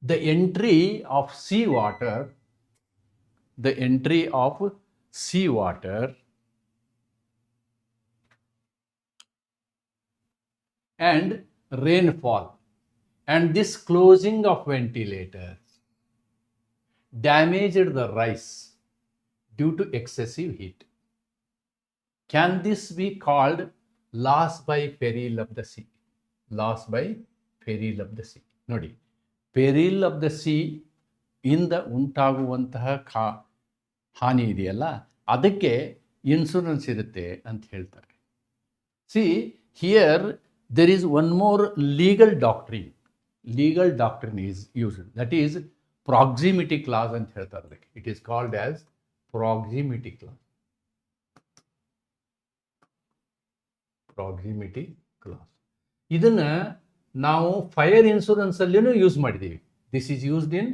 A: the entry of seawater and rainfall, and this closing of ventilators damaged the rice due to excessive heat. Can this be called loss by peril of the sea? Loss by peril of the sea. ನೋಡಿ, ಪೆರಿಲ್ of the C ಇಂದ ಉಂಟಾಗುವಂತಹ ಹಾನಿ ಇದೆಯಲ್ಲ, ಅದಕ್ಕೆ insurance ಇರುತ್ತೆ ಅಂತ ಹೇಳ್ತಾರೆ. See here there is one more legal doctrine. Legal doctrine is used. That is proximity clause ಅಂತ ಹೇಳ್ತಾರೆ ಅದಕ್ಕೆ. It is called as proximity clause. Proximity clause. ಇದನ್ನ ನಾವು ಫೈರ್ ಇನ್ಶೂರೆನ್ಸ್ ಅಲ್ಲಿನೂ ಯೂಸ್ ಮಾಡಿದ್ದೀವಿ. This is used in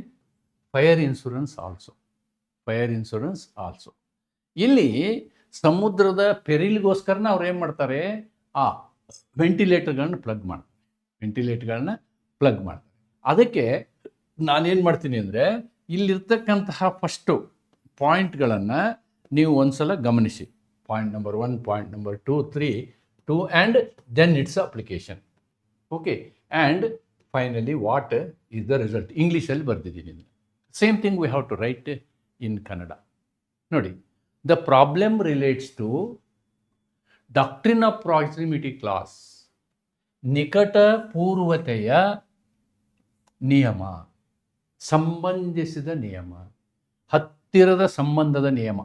A: fire insurance also. Fire insurance also. ಇಲ್ಲಿ ಸಮುದ್ರದ ಪೆರಿಲ್ಗೋಸ್ಕರನ ಅವ್ರು ಏನು ಮಾಡ್ತಾರೆ, ವೆಂಟಿಲೇಟರ್ಗಳನ್ನ ಪ್ಲಗ್ ಮಾಡ್ತಾರೆ. ಅದಕ್ಕೆ ನಾನೇನು ಮಾಡ್ತೀನಿ ಅಂದರೆ, ಇಲ್ಲಿರ್ತಕ್ಕಂತಹ ಫಸ್ಟು ಪಾಯಿಂಟ್ಗಳನ್ನು ನೀವು ಒಂದ್ಸಲ ಗಮನಿಸಿ. Point number 1, point number 2, 3, 2 and then its application. Okay, and finally what is the result? ಇಂಗ್ಲೀಷಲ್ಲಿ ಬರ್ದಿದ್ದೀನಿ. Same thing we have to write in Kannada. ನೋಡಿ, the problem relates to doctrine of proximity clause, ನಿಕಟ ಪೂರ್ವತೆಯ ನಿಯಮ, ಸಂಬಂಧಿಸಿದ ನಿಯಮ, ಹತ್ತಿರದ ಸಂಬಂಧದ ನಿಯಮ.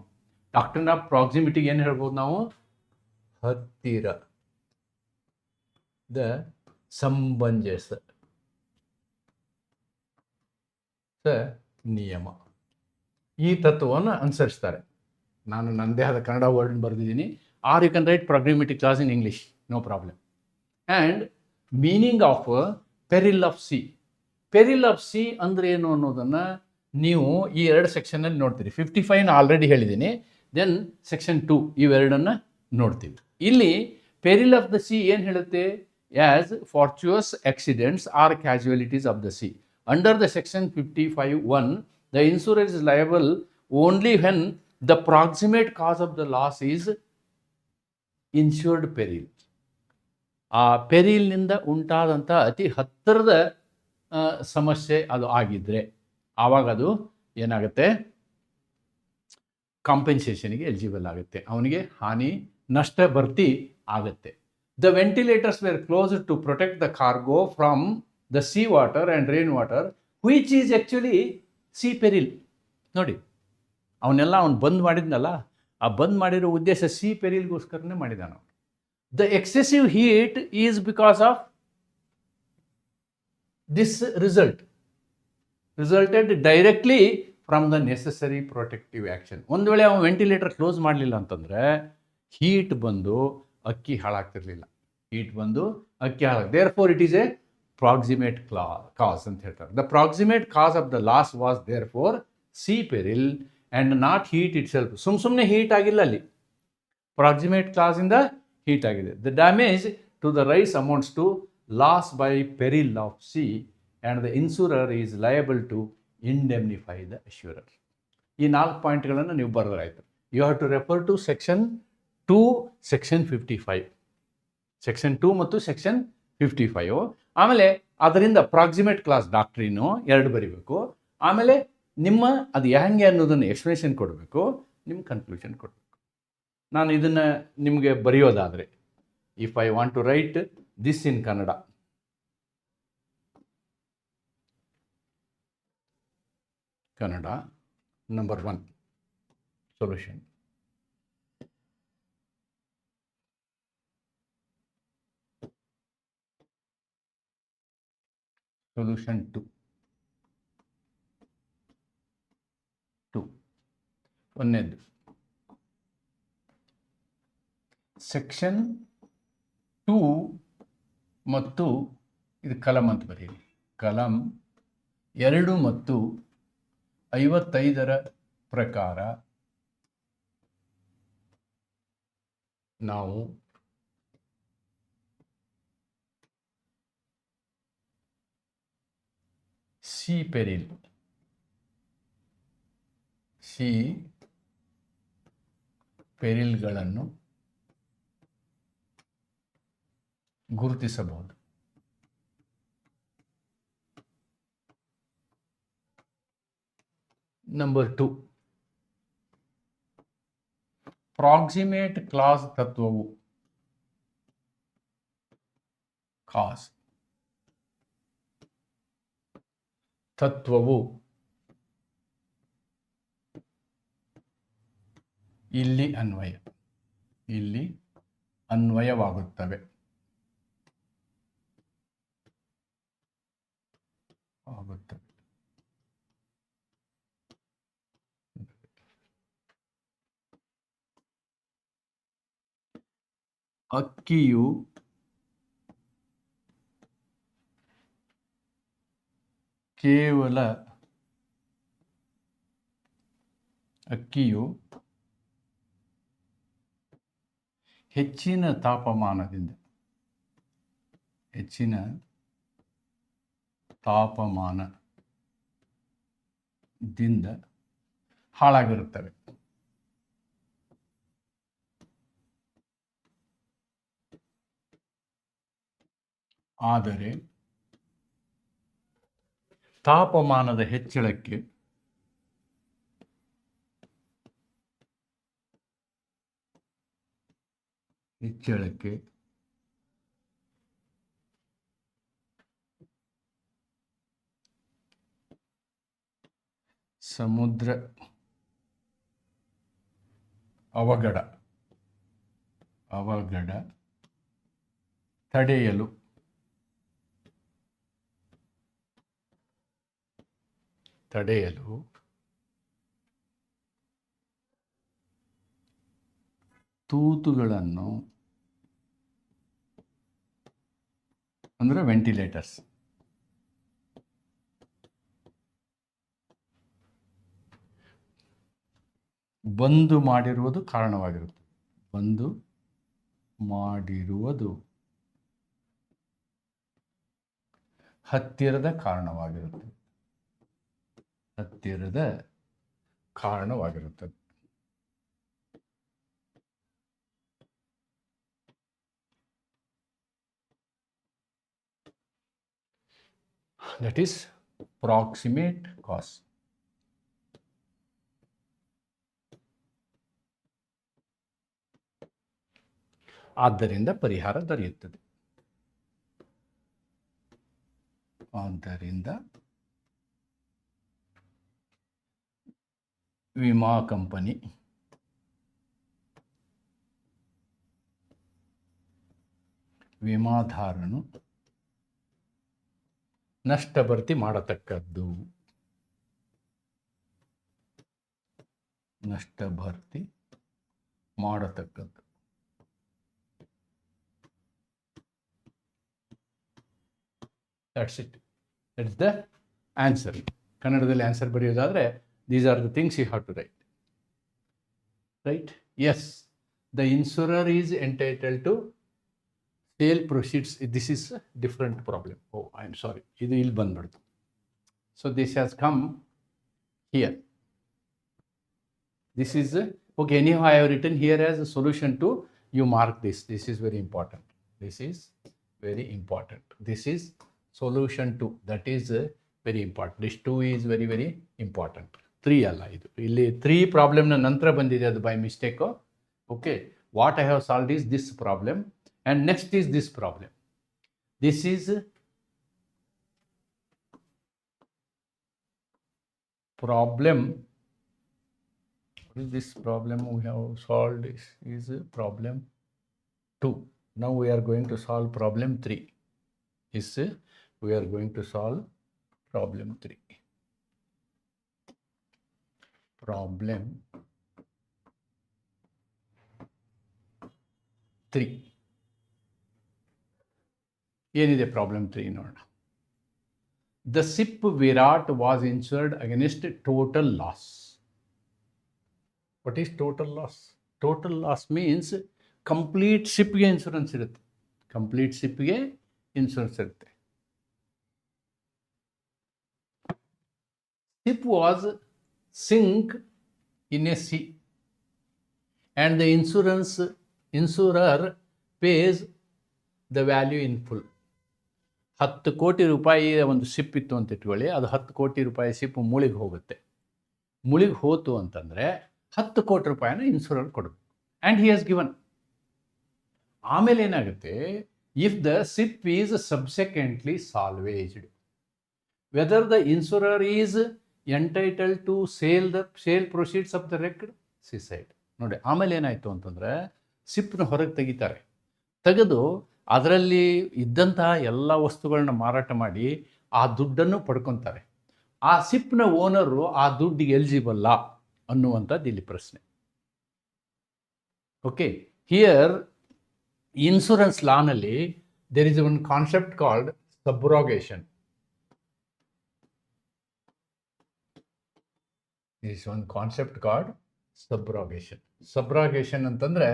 A: ಡಾಕ್ಟ್ರಿನ್ ಆಫ್ ಪ್ರಾಕ್ಸಿಮಿಟಿಗೆ ಏನು ಹೇಳ್ಬೋದು ನಾವು? ಹತ್ತಿರದ ಸಂಬಂಧಿಸ ನಿಯಮ, ಈ ತತ್ವವನ್ನು ಅನುಸರಿಸ್ತಾರೆ. ನಾನು ನನ್ನದೇ ಆದ ಕನ್ನಡ ವರ್ಡ್ ಬರೆದಿದ್ದೀನಿ. Or you can write proximity clause in English, no problem. And meaning of peril of sea. Peril of sea ಅಂದರೆ ಏನು ಅನ್ನೋದನ್ನು ನೀವು ಈ 2 ಸೆಕ್ಷನಲ್ಲಿ ನೋಡ್ತೀರಿ. 55 ಆಲ್ರೆಡಿ ಹೇಳಿದ್ದೀನಿ. ದೆನ್ ಸೆಕ್ಷನ್ 2 ಇವೆರಡನ್ನು ನೋಡ್ತೀವಿ. ಇಲ್ಲಿ ಪೆರಿಲ್ ಆಫ್ ದ ಸಿ ಏನು ಹೇಳುತ್ತೆ? As fortuitous accidents or casualties of the sea. Under the section 55(1) the insurance is liable only when the proximate cause of the loss is insured peril. ಆ ಪೆರಿಲ್ನಿಂದ ಉಂಟಾದಂಥ ಅತಿ ಹತ್ತಿರದ ಸಮಸ್ಯೆ ಅದು ಆಗಿದ್ದರೆ ಆವಾಗ ಅದು ಏನಾಗುತ್ತೆ? ಕಾಂಪೆನ್ಸೇಷನ್ಗೆ ಎಲಿಜಿಬಲ್ ಆಗುತ್ತೆ. ಅವನಿಗೆ ಹಾನಿ, ನಷ್ಟ ಭರ್ತಿ ಆಗುತ್ತೆ. The ventilators were closed to protect the cargo from the sea water and rain water which is actually sea peril. ನೋಡಿ, ಅವನ್ನೆಲ್ಲ ಅವನು ಬಂದ್ ಮಾಡಿದ್ನಲ್ಲ, ಆ ಬಂದ್ ಮಾಡಿರೋ ಉದ್ದೇಶ ಸಿ ಪೆರಿಲ್ಗೋಸ್ಕರನೇ ಮಾಡಿದಾನ. The excessive heat is because of this resulted directly from the necessary protective action. ಒಂದು ವೇಳೆ ಅವನು ವೆಂಟಿಲೇಟರ್ ಕ್ಲೋಸ್ ಮಾಡಲಿಲ್ಲ ಅಂತಂದರೆ ಹೀಟ್ ಬಂದು ಅಕ್ಕಿ ಹಾಳಾಗ್ತಿರ್ಲಿಲ್ಲ. Therefore it is a proximate cause ಅಂತ ಹೇಳ್ತಾರೆ. The proximate cause of the loss was therefore sea peril and not heat itself. ಸುಮ್ಮನೆ ಹೀಟ್ ಆಗಿಲ್ಲ, ಅಲ್ಲಿ ಪ್ರಾಕ್ಸಿಮೇಟ್ ಕಾಸಿಂದ ಹೀಟ್ ಆಗಿದೆ. The damage to the rice amounts to loss by peril of sea and the insurer is liable to indemnify the assurer. ಈ 4 ಪಾಯಿಂಟ್ಗಳನ್ನು ನೀವು ಬರೆದ್ರಾಯ್ತು. You have to refer to section 2, section 55. Section 2 ಮತ್ತು section 55. ಆಮೇಲೆ ಅದರಿಂದ ಪ್ರಾಕ್ಸಿಮೇಟ್ class ಡಾಕ್ಟ್ರಿನು 2 ಬರೀಬೇಕು. ಆಮೇಲೆ ನಿಮ್ಮ ಅದು ಹೆಂಗೆ ಅನ್ನೋದನ್ನು ಎಕ್ಸ್ಪ್ಲನೇಷನ್ ಕೊಡಬೇಕು, ನಿಮ್ಮ ಕನ್ಕ್ಲೂಷನ್ ಕೊಡಬೇಕು. ನಾನು ಇದನ್ನು ನಿಮಗೆ ಬರೆಯೋದಾದರೆ, if I want to write this in Kannada, number 1 solution. Solution 2. ಒಂದನೇದು ಸೆಕ್ಷನ್ 2 ಮತ್ತು ಇದು ಕಲಂ ಅಂತ ಬರೀರಿ. ಕಲಂ 2 ಮತ್ತು 55ರ ಪ್ರಕಾರ ನಾವು ಸಿ ಪೆರಿಲ್ಗಳನ್ನು ಗುರುತಿಸಬಹುದು. ನಂಬರ್ 2, ಪ್ರಾಕ್ಸಿಮೇಟ್ ಕ್ಲಾಸ್ ತತ್ವವು ಇಲ್ಲಿ ಅನ್ವಯವಾಗುತ್ತವೆ. ಅಕ್ಕಿಯು ಹೆಚ್ಚಿನ ತಾಪಮಾನದಿಂದ ಹಾಳಾಗಿರುತ್ತವೆ. ಆದರೆ ತಾಪಮಾನದ ಹೆಚ್ಚಳಕ್ಕೆ ಸಮುದ್ರ ಅವಘಡ ತಡೆಯಲು ತೂತುಗಳನ್ನು ಅಂದರೆ ವೆಂಟಿಲೇಟರ್ಸ್ ಬಂದು ಮಾಡಿರುವುದು ಹತ್ತಿರದ ಕಾರಣವಾಗಿರುತ್ತದೆ. That is proximate cause. ಆದ್ದರಿಂದ ಪರಿಹಾರ ದೊರೆಯುತ್ತದೆ. ಆದ್ದರಿಂದ ವಿಮಾ ಕಂಪನಿ ವಿಮಾದಾರನು ನಷ್ಟ ಭರ್ತಿ ಮಾಡತಕ್ಕದ್ದು. That's it. That's the answer. ಕನ್ನಡದಲ್ಲಿ answer ಬರೆಯೋದಾದರೆ these are the things you have to write. Right? Yes, the insurer is entitled to sale proceeds. This is a different problem. Oh, I am sorry. ಇದು ಇಲ್ಲಿ ಬಂದ್ಬಿಡ್ತು. So this has come here. This is okay. Anyhow, I have written here as a solution to. You mark this. This is very important. This is solution to. That is very important. This 2 is very, very important. 3 ಅಲ್ಲ ಇದು. ಇಲ್ಲಿ 3 ಪ್ರಾಬ್ಲಮ್ನ ನಂತರ ಬಂದಿದೆ, ಅದು by mistake. Okay, what I have solved is this problem and next is this problem. This is problem. What is this problem we have solved? Is problem 2. Now we are going to solve problem 3. We are going to solve problem 3. Problem 3. ಏನಿದೆ problem 3 ನೋಡೋಣ. The ship Virat was insured against total loss. What is total loss? Total loss means complete ಶಿಪ್ಗೆ ಇನ್ಶೂರೆನ್ಸ್ ಇರುತ್ತೆ. Ship was sink in a sea and the insurer pays the value in full. 10 ಕೋಟಿ ರೂಪಾಯಿಯ ಒಂದು SIP ಇತ್ತು ಅಂತ ಇಟ್ಕೊಳ್ಳಿ, ಅದು 10 ಕೋಟಿ ರೂಪಾಯಿ ಸಿಪ್ ಮುಳಿಗೆ ಹೋಗುತ್ತೆ. ಮುಳಿಗೆ ಹೋತು ಅಂತಂದರೆ 10 ಕೋಟಿ ರೂಪಾಯಿನ ಇನ್ಶೂರರ್ ಕೊಡಬೇಕು. And he has given. ಆಮೇಲೆ ಏನಾಗುತ್ತೆ, if the ship is subsequently salvaged, whether the insurer is entitled to sale proceeds of the wrecked seaside. ನೋಡಿ, ಆಮೇಲೆ ಏನಾಯಿತು ಅಂತಂದರೆ ಸಿಪ್ನ ಹೊರಗೆ ತೆಗಿತಾರೆ. ತೆಗೆದು ಅದರಲ್ಲಿ ಇದ್ದಂತಹ ಎಲ್ಲ ವಸ್ತುಗಳನ್ನ ಮಾರಾಟ ಮಾಡಿ ಆ ದುಡ್ಡನ್ನು ಪಡ್ಕೊತಾರೆ. ಆ ಸಿಪ್ನ ಓನರು ಆ ದುಡ್ಡಿಗೆ ಎಲಿಜಿಬಲ್ಲ ಅನ್ನುವಂಥದ್ದು ಇಲ್ಲಿ ಪ್ರಶ್ನೆ. ಓಕೆ, ಹಿಯರ್ ಇನ್ಶೂರೆನ್ಸ್ ಲಾನಲ್ಲಿ there is one concept called subrogation. Is one concept called subrogation. Subrogation ಅಂತಂದರೆ,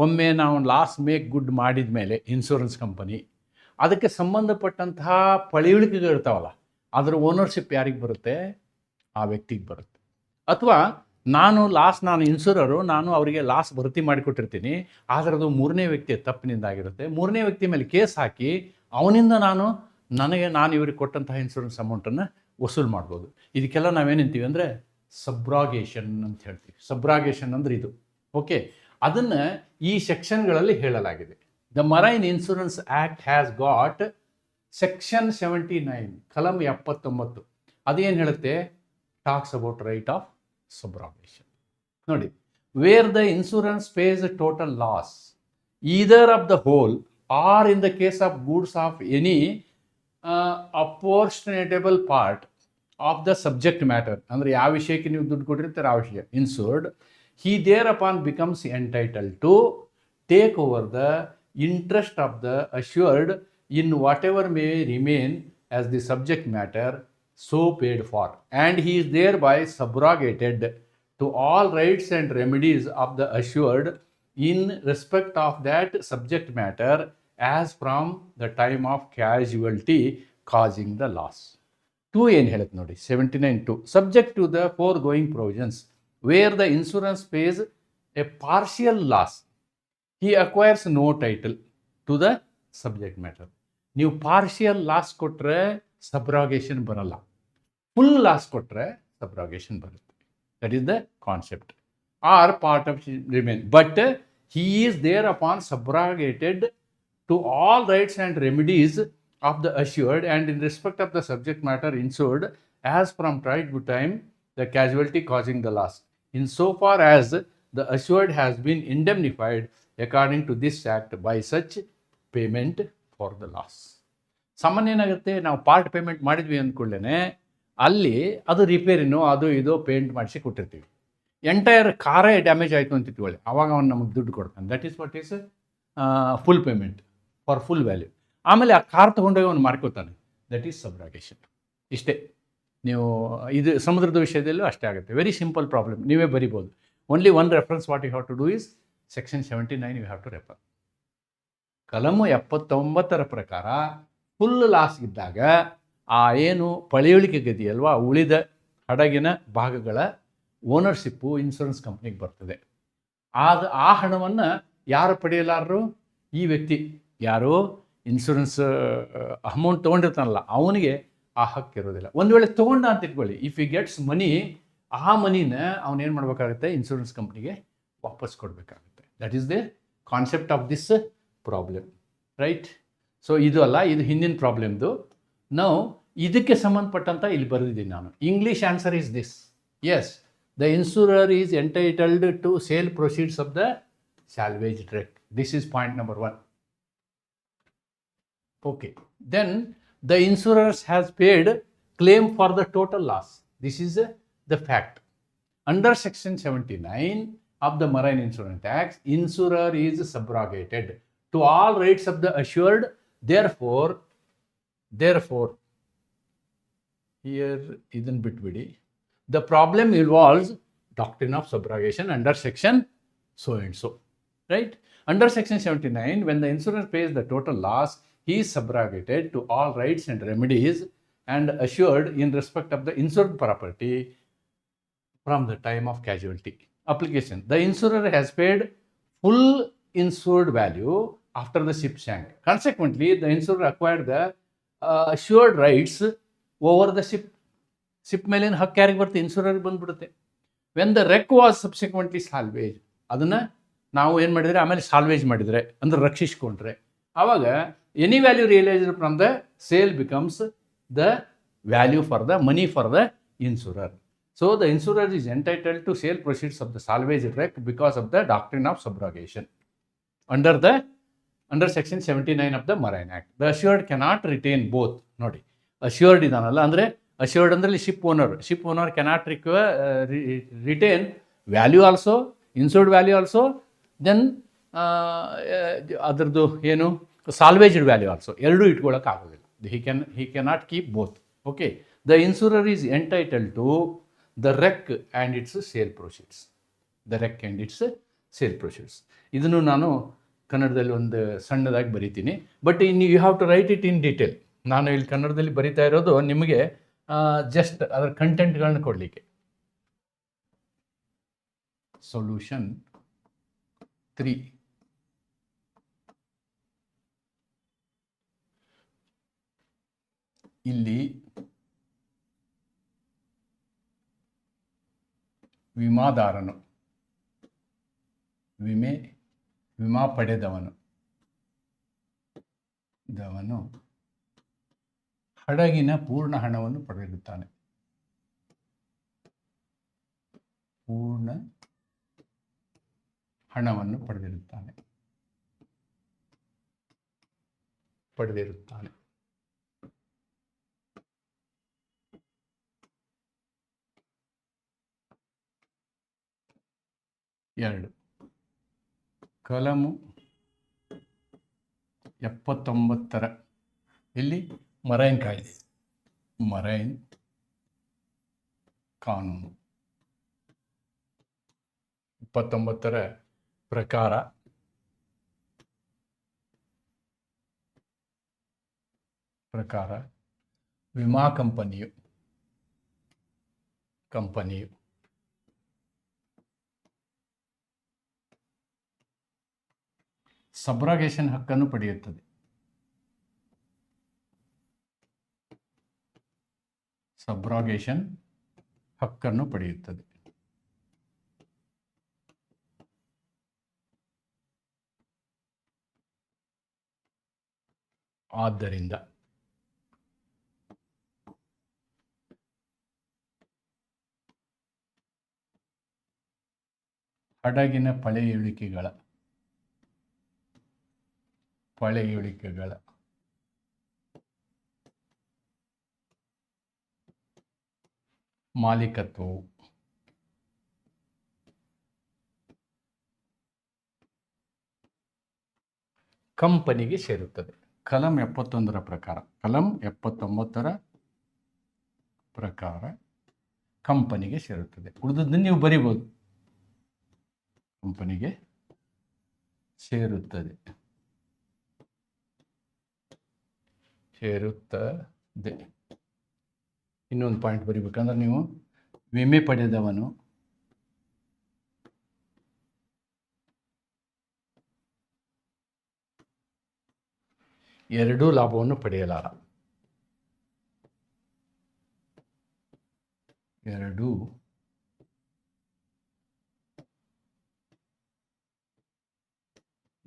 A: ಒಮ್ಮೆ ನಾವು ಲಾಸ್ ಮೇಕ್ ಗುಡ್ ಮಾಡಿದ ಮೇಲೆ ಇನ್ಶೂರೆನ್ಸ್ ಕಂಪನಿ ಅದಕ್ಕೆ ಸಂಬಂಧಪಟ್ಟಂತಹ ಪಳಿಯುಳಿಕೆಗಳಿರ್ತಾವಲ್ಲ, ಅದರ ಓನರ್ಶಿಪ್ ಯಾರಿಗೆ ಬರುತ್ತೆ? ಆ ವ್ಯಕ್ತಿಗೆ ಬರುತ್ತೆ. ಅಥವಾ ನಾನು ಇನ್ಶೂರರು, ನಾನು ಅವರಿಗೆ ಲಾಸ್ ಭರ್ತಿ ಮಾಡಿಕೊಟ್ಟಿರ್ತೀನಿ, ಆದರೆ ಅದು ಮೂರನೇ ವ್ಯಕ್ತಿಯ ತಪ್ಪಿನಿಂದಾಗಿರುತ್ತೆ. ಮೂರನೇ ವ್ಯಕ್ತಿ ಮೇಲೆ ಕೇಸ್ ಹಾಕಿ ಅವನಿಂದ ನಾನು ಇವ್ರಿಗೆ ಕೊಟ್ಟಂತಹ ಇನ್ಶೂರೆನ್ಸ್ ಅಮೌಂಟನ್ನು ವಸೂಲು ಮಾಡ್ಬೋದು. ಇದಕ್ಕೆಲ್ಲ ನಾವೇನಂತೀವಿ ಅಂದರೆ ಸಬ್ರಾಗೇಷನ್ ಅಂತ ಹೇಳ್ತೀವಿ. ಸಬ್ರಾಗೇಷನ್ ಅಂದರೆ ಇದು. ಓಕೆ, ಅದನ್ನು ಈ ಸೆಕ್ಷನ್ಗಳಲ್ಲಿ ಹೇಳಲಾಗಿದೆ. The marine insurance act has got section 79, ಕಲಂ 79. ಅದೇನು ಹೇಳುತ್ತೆ? Talks about right of subrogation. ನೋಡಿ, where the insurance pays total loss either of the whole or in the case of goods of any apportionable part of the subject matter. ಅಂದರೆ ಯಾವ ವಿಷಯಕ್ಕೆ ನೀವು ದುಡ್ಡು ಕೊಟ್ಟಿರ್ತಾರೆ ಆ ವಿಷಯ, ಇನ್ಸೂರ್ಡ್, he thereupon becomes entitled to take over the interest of the assured in whatever may remain as the subject matter so paid for, and he is thereby subrogated to all rights and remedies of the assured in respect of that subject matter as from the time of casualty causing the loss. 2 ಏನು ಹೇಳುತ್ತೆ ನೋಡಿ, 79(2), subject to the foregoing provisions, where the insurance pays a partial loss, he acquires no title to the subject matter. ನೀವು partial loss ಕೊಟ್ಟರೆ subrogation ಬರಲ್ಲ, full loss ಕೊಟ್ಟರೆ subrogation ಬರುತ್ತೆ. That is the concept. Are part of remain, but he is thereupon subrogated to all rights and remedies of the assured and in respect of the subject matter insured as from time to time the casualty causing the loss, in so far as the assured has been indemnified according to this act by such payment for the loss. ಸಾಮಾನ್ಯ ಏನಾಗುತ್ತೆ, ನಾವು part payment ಮಾಡಿದ್ವಿ ಅಂದ್ಕೊಳ್ಳೇ ಅಲ್ಲಿ ಅದು ರಿಪೇರಿನೋ ಅದು ಇದೋ paint ಮಾಡಿಸಿ ಕೊಟ್ಟಿರ್ತೀವಿ. ಎಂಟೈರ್ ಕಾರೇ ಡ್ಯಾಮೇಜ್ ಆಯಿತು ಅಂತ ಇಟ್ಕೊಳ್ಳಿ, ಆವಾಗ ಅವ್ನು ನಮಗೆ ದುಡ್ಡು ಕೊಡ್ತಾನೆ. That is what is full payment for full value. ಆಮೇಲೆ ಆ ಕಾರ್ ತೊಗೊಂಡೋಗಿ ಅವ್ನು ಮಾರ್ಕೋತಾನೆ. That is subrogation. ಇಷ್ಟೇ. ನೀವು ಇದು ಸಮುದ್ರದ ವಿಷಯದಲ್ಲೂ ಅಷ್ಟೇ ಆಗುತ್ತೆ. ವೆರಿ ಸಿಂಪಲ್ ಪ್ರಾಬ್ಲಮ್, ನೀವೇ ಬರಿಬೋದು. Only one reference what you have to do is section 79 you have to refer. ಕಲಮು 79 ಪ್ರಕಾರ ಫುಲ್ ಲಾಸ್ ಇದ್ದಾಗ ಆ ಏನು ಪಳೆಯುಳಿಕೆ ಗದಿ ಅಲ್ವಾ, ಉಳಿದ ಹಡಗಿನ ಭಾಗಗಳ ಓನರ್ಶಿಪ್ಪು ಇನ್ಶೂರೆನ್ಸ್ ಕಂಪ್ನಿಗೆ ಬರ್ತದೆ. ಆ ಹಣವನ್ನು ಯಾರು ಪಡೆಯಲಾರರು? ಈ ವ್ಯಕ್ತಿ ಯಾರು ಇನ್ಶೂರೆನ್ಸ್ ಅಮೌಂಟ್ ತೊಗೊಂಡಿರ್ತಾನಲ್ಲ ಅವನಿಗೆ ಆ ಹಕ್ಕಿರೋದಿಲ್ಲ. ಒಂದು ವೇಳೆ ತೊಗೊಂಡ ಅಂತ ಇಟ್ಕೊಳ್ಳಿ, ಇಫ್ ಯು ಗೆಟ್ಸ್ ಮನಿ, ಆ ಮನಿನ ಅವನೇನು ಮಾಡಬೇಕಾಗುತ್ತೆ? ಇನ್ಶೂರೆನ್ಸ್ ಕಂಪ್ನಿಗೆ ವಾಪಸ್ ಕೊಡಬೇಕಾಗುತ್ತೆ. That is the concept of this problem, right? So ಇದು ಅಲ್ಲ, ಇದು ಹಿಂದಿನ ಪ್ರಾಬ್ಲಮ್ದು. ನಾವು ಇದಕ್ಕೆ ಸಂಬಂಧಪಟ್ಟಂತ ಇಲ್ಲಿ ಬರೆದಿದ್ದೀನಿ ನಾನು. English answer is this: yes, the insurer is entitled to sale proceeds of the salvage wreck. This is point number 1. Okay, then the insurers has paid claim for the total loss. This is the fact. Under section 79 of the Marine Insurance Act, insurer is subrogated to all rights of the assured. Therefore here idhan bitbidi, the problem involves doctrine of subrogation under section so and so, right? Under section 79, when the insurer pays the total loss, he is subrogated to all rights and remedies and assured in respect of the insured property from the time of casualty. Application: the insurer has paid full insured value after the ship sank. Consequently, the insurer acquired the assured rights over the ship. Ship ಮೇಲಿನ ಹಕ್ಕು ಯಾರಿಗೆ ಬರುತ್ತೆ? ಇನ್ಶೂರರ್ಗೆ ಬಂದ್ಬಿಡುತ್ತೆ. When the wreck was subsequently salvage, ಅದನ್ನು ನಾವು ಏನು ಮಾಡಿದರೆ ಆಮೇಲೆ ಸಾಲ್ವೇಜ್ ಮಾಡಿದರೆ ಅಂದರೆ ರಕ್ಷಿಸ್ಕೊಂಡ್ರೆ, ಆವಾಗ any value realised from the sale becomes the value for the money for the insurer. So the insurer is entitled to sale proceeds of the salvage wreck because of the doctrine of subrogation under section 79 of the marine act. The assured cannot retain both. ನೋಡಿ, assured ಇದಾನಲ್ಲ, ಅಂದರೆ assured ಅಂದರೆ ship owner cannot retain value also, insured value also, then ಅದರದ್ದು ಏನು salvaged value also, ಎರಡೂ ಇಟ್ಕೊಳ್ಳೋಕ್ಕಾಗೋದಿಲ್ಲ. He cannot keep both. Okay, the insurer is entitled to the wreck and its sale proceeds. ಇದನ್ನು ನಾನು ಕನ್ನಡದಲ್ಲಿ ಒಂದು ಸಣ್ಣದಾಗಿ ಬರಿತೀನಿ, but you have to write it in detail. ನಾನು ಇಲ್ಲಿ ಕನ್ನಡದಲ್ಲಿ ಬರಿತಾ ಇರೋದು ನಿಮಗೆ ಜಸ್ಟ್ ಅದರ ಕಂಟೆಂಟ್ಗಳನ್ನ ಕೊಡಲಿಕ್ಕೆ. ಸೊಲ್ಯೂಷನ್ 3. ಇಲ್ಲಿ ವಿಮಾದಾರನು, ವಿಮಾ ಪಡೆದವನು ಹಡಗಿನ ಪೂರ್ಣ ಹಣವನ್ನು ಪಡೆದಿರುತ್ತಾನೆ. ಎರಡು, ಕಲಮು 79 ಇಲ್ಲಿ ಮರೈನ್ ಕಾಯ್ದೆ, ಮರೈನ್ ಕಾನೂನು 29 ಪ್ರಕಾರ ವಿಮಾ ಕಂಪನಿಯು ಸಬ್ರಾಗೇಷನ್ ಹಕ್ಕನ್ನು ಪಡೆಯುತ್ತದೆ. ಆದ್ದರಿಂದ ಹಡಗಿನ ಪಳೆಯುಳಿಕೆಗಳ ಮಾಲೀಕತ್ವವು ಕಂಪನಿಗೆ ಸೇರುತ್ತದೆ. ಕಲಂ 71 ಪ್ರಕಾರ ಕಂಪನಿಗೆ ಸೇರುತ್ತದೆ. ಉಳಿದದ್ದನ್ನು ನೀವು ಬರಿಬೋದು. ಕಂಪನಿಗೆ ಸೇರುತ್ತದೆ. ಇನ್ನೊಂದು ಪಾಯಿಂಟ್ ಬರಿಬೇಕಂದ್ರೆ ನೀವು ವಿಮೆ ಪಡೆದವನು ಎರಡೂ ಲಾಭವನ್ನು ಪಡೆಯಲಾರ.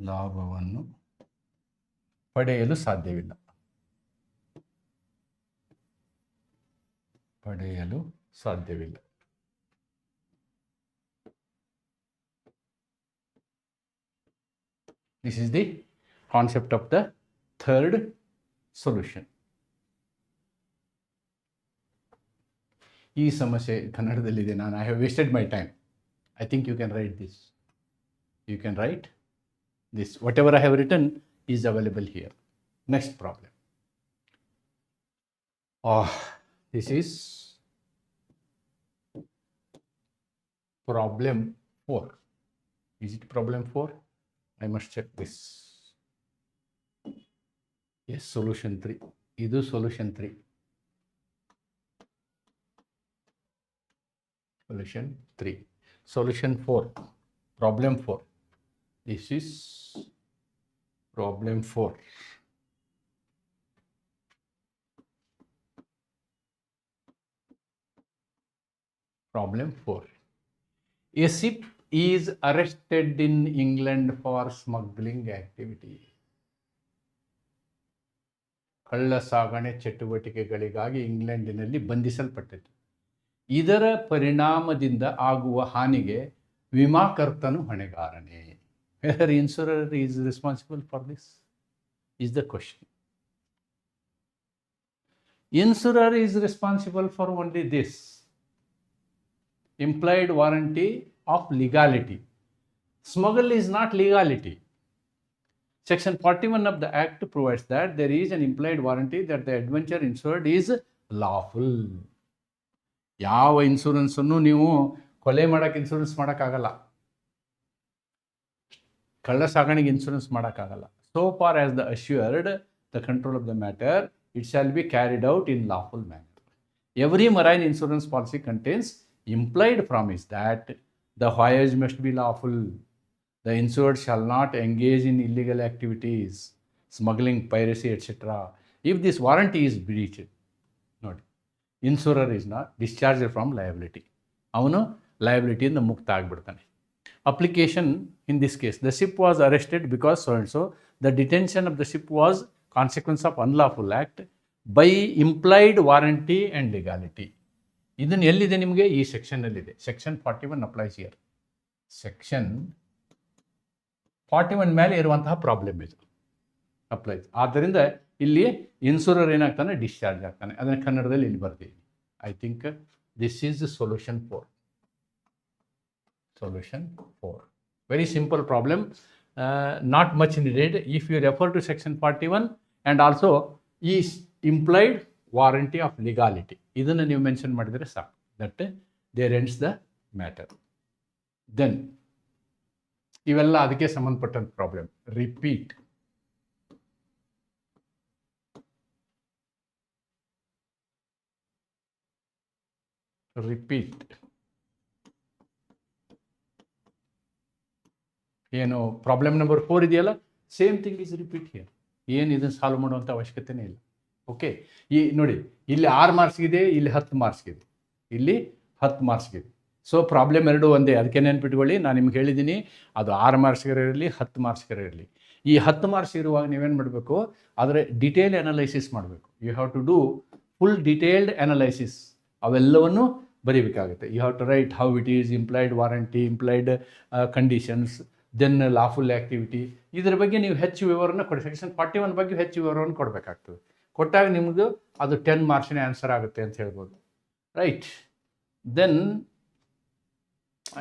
A: ಲಾಭವನ್ನು ಪಡೆಯಲು ಸಾಧ್ಯವಿಲ್ಲ. This is the concept of the third solution. ಈ ಸಮಸ್ಯೆ ಕನ್ನಡದಲ್ಲಿದೆ. I have wasted my time. I think you can write this. Whatever I have written is available here. Next problem. This is problem 4. Is it problem 4? I must check this. Yes, solution 3. This is solution 3. Solution 4. Problem 4. This is Problem 4. Problem 4. A ship is arrested in England for smuggling activity. ಕಳ್ಳ ಸಾಗಣೆ ಚಟುವಟಿಕೆಗಳಿಗಾಗಿ ಇಂಗ್ಲೆಂಡಿನಲ್ಲಿ ಬಂಧಿಸಲ್ಪಟ್ಟಿತು. ಇದರ ಪರಿಣಾಮದಿಂದ ಆಗುವ ಹಾನಿಗೆ ವಿಮಾಕರ್ತನು ಹೊಣೆಗಾರನೇ. Whether insurer is responsible for this is the question. Insurer is responsible for only this: implied warranty of legality. Smuggle is not legality. Section 41 of the Act provides that there is an implied warranty that the adventure insured is lawful. ಯಾವ ಇನ್ಶೂರೆನ್ಸನ್ನು ನೀವು ಕೊಲೆ ಮಾಡೋಕ್ಕೆ insurance ಮಾಡೋಕ್ಕಾಗಲ್ಲ, ಕಳ್ಳ ಸಾಗಣೆಗೆ insurance ಮಾಡೋಕ್ಕಾಗಲ್ಲ. So far as the assured the control of the matter, it shall be carried out in lawful manner. Every marine insurance policy contains implied promise that the voyage must be lawful. The insured shall not engage in illegal activities, smuggling, piracy, etc. If this warranty is breached, ನೋಡಿ, ಇನ್ಶೂರರ್ is not discharged from liability. ಅವನು ಲಯಬಿಲಿಟಿಯಿಂದ ಮುಕ್ತ ಆಗಿಬಿಡ್ತಾನೆ. Application in this case: the ship was arrested because so and so. The detention of the ship was consequence of unlawful act by implied warranty and legality. ಇದನ್ನು ಎಲ್ಲಿದೆ ನಿಮಗೆ? ಈ ಸೆಕ್ಷನ್ನಲ್ಲಿದೆ. Section 41 applies here. Section 41 ಮೇಲೆ ಇರುವಂತಹ problem ಇದು applies. ಆದ್ದರಿಂದ ಇಲ್ಲಿ ಇನ್ಶೂರರ್ ಏನಾಗ್ತಾನೆ? ಡಿಸ್ಚಾರ್ಜ್ ಆಗ್ತಾನೆ. ಅದನ್ನು ಕನ್ನಡದಲ್ಲಿ ಇಲ್ಲಿ ಬರ್ತೀವಿ. I think this is solution 4. Solution 4. Very simple problem, not much needed. If you refer to section 41 and also is implied warranty of legality, ಇದನ್ನು ನೀವು ಮೆನ್ಷನ್ ಮಾಡಿದರೆ ಸಾಕು. That there ends the matter. Then ಇವೆಲ್ಲ ಅದಕ್ಕೆ ಸಂಬಂಧಪಟ್ಟಂಥ problem. Repeat ಏನು problem number 4 ಇದೆಯಲ್ಲ, same thing is repeat here. ಏನು ಇದನ್ನು ಸಾಲ್ವ್ ಮಾಡುವಂಥ ಅವಶ್ಯಕತೆನೇ ಇಲ್ಲ. ಓಕೆ, ಈ ನೋಡಿ, ಇಲ್ಲಿ 6 ಮಾರ್ಕ್ಸ್ಗಿದೆ, ಇಲ್ಲಿ 10 ಮಾರ್ಕ್ಸ್ಗಿದೆ, ಇಲ್ಲಿ 10 ಮಾರ್ಕ್ಸ್ಗಿದೆ. ಸೊ ಪ್ರಾಬ್ಲಮ್ ಎರಡೂ ಒಂದೇ. ಅದಕ್ಕೆ ನೆನ್ಪಿಟ್ಕೊಳ್ಳಿ, ನಾನು ನಿಮ್ಗೆ ಹೇಳಿದ್ದೀನಿ, ಅದು 6 ಮಾರ್ಕ್ಸ್ಗರ ಇರಲಿ, 10 ಮಾರ್ಕ್ಸ್ಗರ ಇರಲಿ. ಈ 10 ಮಾರ್ಕ್ಸ್ ಇರುವಾಗ ನೀವೇನು ಮಾಡಬೇಕು? ಅದರ ಡಿಟೇಲ್ ಅನಲೈಸಿಸ್ ಮಾಡಬೇಕು. You have to do full detailed analysis. ಅವೆಲ್ಲವನ್ನು ಬರೀಬೇಕಾಗುತ್ತೆ. You have to write how it is, implied warranty, implied conditions, then lawful activity. ಇದರ ಬಗ್ಗೆ ನೀವು ಹೆಚ್ಚು ವಿವರವನ್ನು ಕೊಡಿ. ಸೆಕ್ಷನ್ 41 ಬಗ್ಗೆ ಹೆಚ್ಚು ವಿವರವನ್ನು ಕೊಡಬೇಕಾಗ್ತದೆ. ಕೊಟ್ಟಾಗ ನಿಮ್ಮದು ಅದು 10 ಮಾರ್ಕ್ಸಿನ ಆನ್ಸರ್ ಆಗುತ್ತೆ ಅಂತ ಹೇಳ್ಬೋದು. Right, then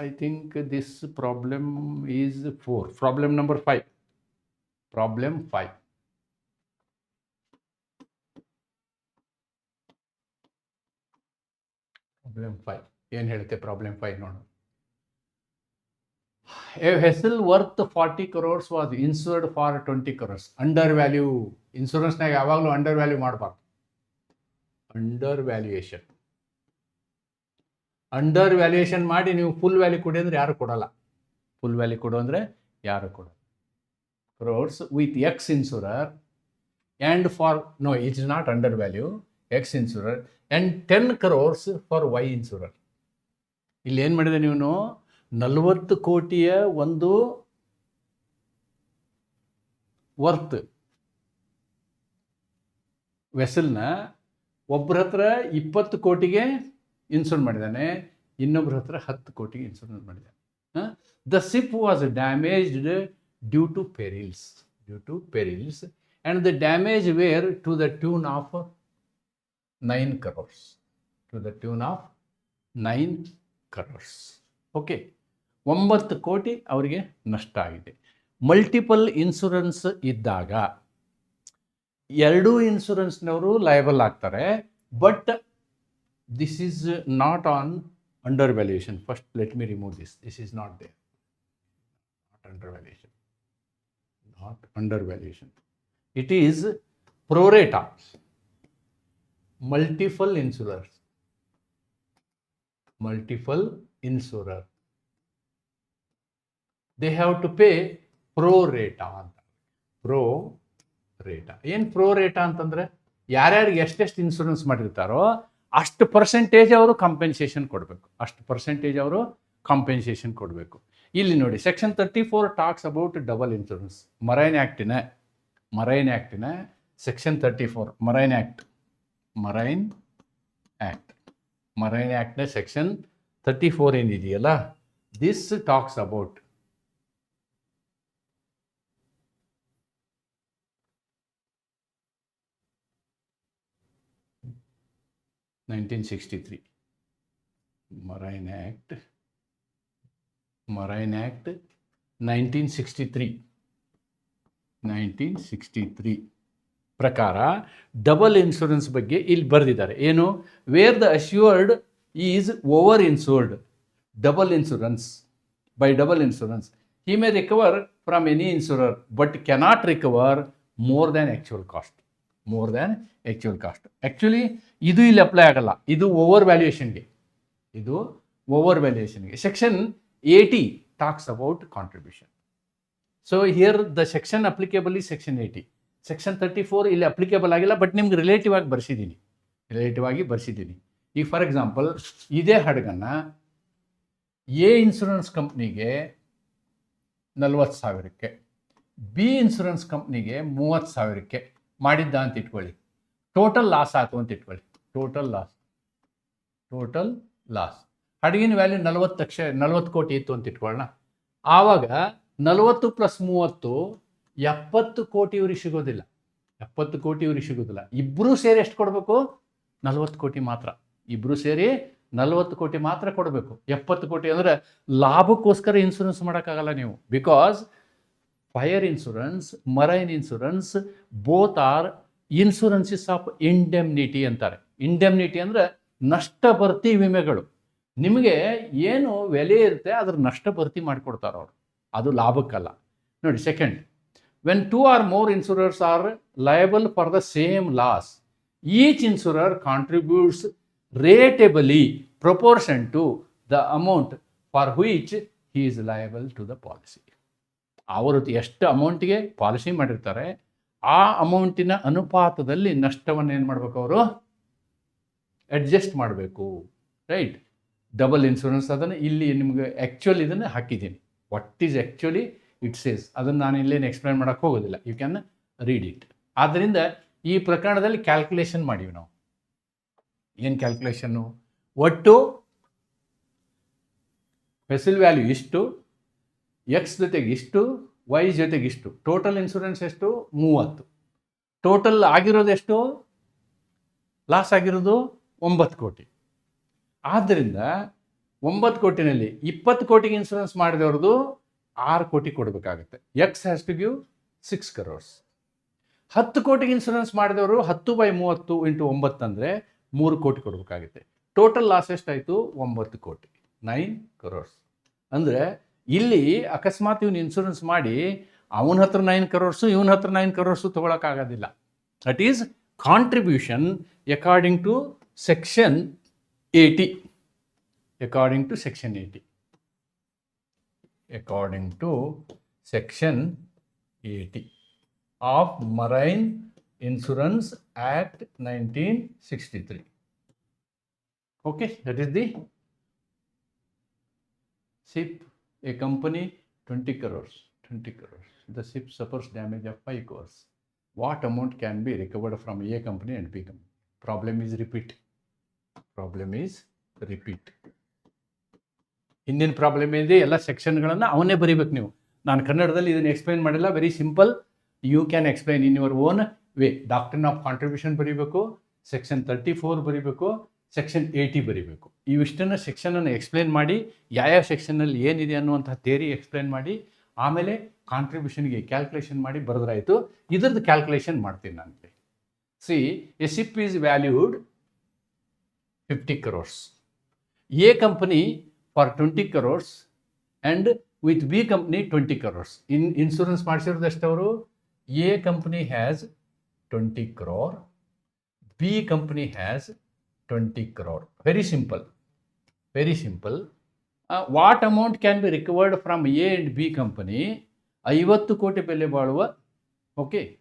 A: I think this problem is 4. Problem number 5. Problem 5. Problem 5 ಏನು ಹೇಳುತ್ತೆ? ಪ್ರಾಬ್ಲಮ್ 5 ನೋಡೋಣ. A vessel worth 40 crores was insured for 20 crores. Under value. ಇನ್ಶೂರೆನ್ಸ್ನಾಗ ಯಾವಾಗಲೂ ಅಂಡರ್ ವ್ಯಾಲ್ಯೂ ಮಾಡಬಾರ್ದು. ಅಂಡರ್ ವ್ಯಾಲ್ಯೂಯೇಷನ್ ಮಾಡಿ ನೀವು ಫುಲ್ ವ್ಯಾಲ್ಯೂ ಕೊಡಿ ಅಂದರೆ ಯಾರು ಕೊಡಲ್ಲ. ಫುಲ್ ವ್ಯಾಲ್ಯೂ ಕೊಡು ಅಂದರೆ ಯಾರು ಕೊಡಲ್ಲ. Crores with X insurer and for no, it is not under value, X insurer and 10 crores for Y insurer. ಇಲ್ಲಿ ಏನು ಮಾಡಿದೆ ನೀವು? 40 ಕೋಟಿಯ ಒಂದು ವರ್ತ್ ವೆಸಲ್ನ ಒಬ್ಬರ ಹತ್ರ 20 ಕೋಟಿಗೆ ಇನ್ಶೂರ್ ಮಾಡಿದ್ದಾನೆ, ಇನ್ನೊಬ್ಬರ ಹತ್ರ 10 ಕೋಟಿಗೆ ಇನ್ಶೂರೆನ್ಸ್ ಮಾಡಿದ್ದಾನೆ. The ship was damaged due to perils and the damage were to the tune of 9 crores. Okay, 9 ಕೋಟಿ ಅವರಿಗೆ ನಷ್ಟ ಆಗಿದೆ. ಮಲ್ಟಿಪಲ್ ಇನ್ಶೂರೆನ್ಸ್ ಇದ್ದಾಗ ಎರಡೂ ಇನ್ಶೂರೆನ್ಸ್ನವರು ಲಯಬಲ್ ಆಗ್ತಾರೆ. But this is not on under valuation. First let me remove this. This is not there. Not under valuation. It is pro rata. Multiple insurer they have to pay pro rata ಅಂತ. Pro rata. ಏನು pro ರೇಟಾ ಅಂತಂದರೆ ಯಾರ್ಯಾರಿಗೆ ಎಷ್ಟೆಷ್ಟು insurance ಮಾಡಿರ್ತಾರೋ ಅಷ್ಟು percentage ಅವರು compensation ಕೊಡಬೇಕು, ಅಷ್ಟು percentage ಅವರು ಕಾಂಪೆನ್ಸೇಷನ್ ಕೊಡಬೇಕು. ಇಲ್ಲಿ ನೋಡಿ section 34 talks about double insurance. Marine ಆ್ಯಕ್ಟಿನ ಸೆಕ್ಷನ್ 34 ಮರೈನ್ ಆ್ಯಕ್ಟ್ನ ಸೆಕ್ಷನ್ 34 ಏನಿದೆಯಲ್ಲ, this talks about Marine Act 1963 ಪ್ರಕಾರ ಡಬಲ್ ಇನ್ಶೂರೆನ್ಸ್ ಬಗ್ಗೆ ಇಲ್ಲಿ ಬರೆದಿದ್ದಾರೆ. ಏನು? Where the assured is over insured double insurance he may recover from any insurer but cannot recover more than actual cost. Actually ಇದು ಇಲ್ಲಿ apply ಆಗಲ್ಲ, ಇದು ಓವರ್ ವ್ಯಾಲ್ಯೂಯೇಷನ್ಗೆ. Section 80 talks about contribution. So here the section applicable ಈ section 80. Section 34 ಇಲ್ಲಿ applicable ಆಗಿಲ್ಲ, but ನಿಮ್ಗೆ relative ಆಗಿ ಬರ್ಸಿದ್ದೀನಿ. ಈಗ ಫಾರ್ ಎಕ್ಸಾಂಪಲ್ ಇದೇ ಹಡಗನ್ನು ಎ ಇನ್ಶೂರೆನ್ಸ್ ಕಂಪ್ನಿಗೆ 40,000ಕ್ಕೆ, ಬಿ ಇನ್ಶೂರೆನ್ಸ್ ಕಂಪ್ನಿಗೆ 30,000ಕ್ಕೆ ಮಾಡಿದ್ದ ಅಂತ ಇಟ್ಕೊಳ್ಳಿ. ಟೋಟಲ್ ಲಾಸ್ ಆಯಿತು ಅಂತ ಇಟ್ಕೊಳ್ಳಿ. ಟೋಟಲ್ ಲಾಸ್ ಹಡಗಿನ ವ್ಯಾಲ್ಯೂ 40 ಕೋಟಿ ಇತ್ತು ಅಂತ ಇಟ್ಕೊಳ್ಳೋಣ. ಆವಾಗ 40 + 30 70 ಕೋಟಿ ಇವ್ರಿಗೆ ಸಿಗೋದಿಲ್ಲ. ಇಬ್ಬರೂ ಸೇರಿ ಎಷ್ಟು ಕೊಡಬೇಕು? 40 ಕೋಟಿ ಮಾತ್ರ. 40 ಕೋಟಿ ಮಾತ್ರ ಕೊಡಬೇಕು. 70 ಕೋಟಿ ಅಂದರೆ ಲಾಭಕ್ಕೋಸ್ಕರ ಇನ್ಶೂರೆನ್ಸ್ ಮಾಡೋಕ್ಕಾಗಲ್ಲ ನೀವು. Because fire insurance, marine insurance both are insurances of indemnity ಅಂತಾರೆ. ಇಂಡೆಮ್ನಿಟಿ ಅಂದರೆ ನಷ್ಟ ಭರ್ತಿ ವಿಮೆಗಳು. ನಿಮಗೆ ಏನು ಬೆಲೆ ಇರುತ್ತೆ ಅದ್ರ ನಷ್ಟ ಭರ್ತಿ ಮಾಡಿಕೊಡ್ತಾರೆ ಅವರು, ಅದು ಲಾಭಕ್ಕಲ್ಲ. ನೋಡಿ second, when 2 or more insurers are liable for the same loss, each insurer contributes ratably proportion to the amount for which he is liable to the policy. ಅವರು ಎಷ್ಟು ಅಮೌಂಟಿಗೆ ಪಾಲಿಸಿ ಮಾಡಿರ್ತಾರೆ ಆ ಅಮೌಂಟಿನ ಅನುಪಾತದಲ್ಲಿ ನಷ್ಟವನ್ನು ಏನು ಮಾಡಬೇಕು? ಅವರು ಅಡ್ಜಸ್ಟ್ ಮಾಡಬೇಕು. ರೈಟ್? ಡಬಲ್ ಇನ್ಶೂರೆನ್ಸ್ ಅದನ್ನು ಇಲ್ಲಿ ನಿಮಗೆ ಆ್ಯಕ್ಚುಲಿ ಇದನ್ನು ಹಾಕಿದ್ದೀನಿ. What is actually it says, ಅದನ್ನು ನಾನು ಇಲ್ಲೇನು ಎಕ್ಸ್ಪ್ಲೈನ್ ಮಾಡೋಕ್ಕೆ ಹೋಗೋದಿಲ್ಲ. You can read it. ಆದ್ದರಿಂದ ಈ ಪ್ರಕರಣದಲ್ಲಿ ಕ್ಯಾಲ್ಕುಲೇಷನ್ ಮಾಡಿವಿ ನಾವು. ಏನು ಕ್ಯಾಲ್ಕುಲೇಷನ್ನು? ಒಟ್ಟು ಫೆಸಿಲ್ ವ್ಯಾಲ್ಯೂ ಇಷ್ಟು, ಎಕ್ಸ್ ಜೊತೆಗೆ ಇಷ್ಟು, ವೈ ಜೊತೆಗೆ ಇಷ್ಟು, ಟೋಟಲ್ ಇನ್ಶೂರೆನ್ಸ್ ಎಷ್ಟು? 30. ಟೋಟಲ್ ಆಗಿರೋದು ಎಷ್ಟು? ಲಾಸ್ ಆಗಿರೋದು 9 ಕೋಟಿ. ಆದ್ದರಿಂದ 9 ಕೋಟಿನಲ್ಲಿ 20 ಕೋಟಿಗೆ ಇನ್ಶೂರೆನ್ಸ್ ಮಾಡಿದವ್ರದ್ದು 6 ಕೋಟಿ ಕೊಡಬೇಕಾಗುತ್ತೆ. X has to give 6 crores. 10 ಕೋಟಿಗೆ ಇನ್ಶೂರೆನ್ಸ್ ಮಾಡಿದವರು 10/30 × 9 ಅಂದರೆ 3 ಕೋಟಿ ಕೊಡಬೇಕಾಗುತ್ತೆ. ಟೋಟಲ್ ಲಾಸ್ ಎಷ್ಟಾಯಿತು? 9 ಕೋಟಿ, 9 crores. ಅಂದರೆ ಇಲ್ಲಿ ಅಕಸ್ಮಾತ್ ಇವನು ಇನ್ಶೂರೆನ್ಸ್ ಮಾಡಿ ಅವನ ಹತ್ರ 9 crores, ಇವನ ಹತ್ರ 9 crores ತೊಗೊಳಕ್ಕಾಗೋದಿಲ್ಲ. That is contribution according to section 80. According to section 80 of Marine Insurance Act 1963. Okay, that is the ship, a company 20 crores. The ship suffers damage of 5 crores. What amount can be recovered from A company and B company? Problem is repeat. ಹಿಂದಿನ problem ಇದೆ, ಎಲ್ಲ ಸೆಕ್ಷನ್ಗಳನ್ನು ಅವನ್ನೇ ಬರೀಬೇಕು ನೀವು. ನಾನು ಕನ್ನಡದಲ್ಲಿ ಇದನ್ನು explain ಮಾಡಿಲ್ಲ. Very simple, you can explain in your own way. Doctrine of contribution ಬರೀಬೇಕು, ಸೆಕ್ಷನ್ 34 ಬರೀಬೇಕು, ಸೆಕ್ಷನ್ 80 ಬರೀಬೇಕು. ಇವಿಷ್ಟನ್ನು ಸೆಕ್ಷನನ್ನು ಎಕ್ಸ್ಪ್ಲೈನ್ ಮಾಡಿ, ಯಾವ ಸೆಕ್ಷನಲ್ಲಿ ಏನಿದೆ ಅನ್ನುವಂಥ ಥಿಯರಿ ಎಕ್ಸ್ಪ್ಲೈನ್ ಮಾಡಿ, ಆಮೇಲೆ ಕಾಂಟ್ರಿಬ್ಯೂಷನ್ಗೆ ಕ್ಯಾಲ್ಕುಲೇಷನ್ ಮಾಡಿ ಬರೆದ್ರಾಯಿತು. ಇದ್ರದ್ದು ಕ್ಯಾಲ್ಕುಲೇಷನ್ ಮಾಡ್ತೀನಿ ನಾನು. C, A ship is valued 50 crores. A company for 20 crores and with B company 20 crores. In insurance ಮಾಡಿಸಿರೋದು ಎಷ್ಟವರು? A company has 20 crore, B company has 20 crore. Very simple. What amount can be recovered from A and B company? 50 ಕೋಟಿ ಬೆಲೆ ಬಾಳುವ Okay.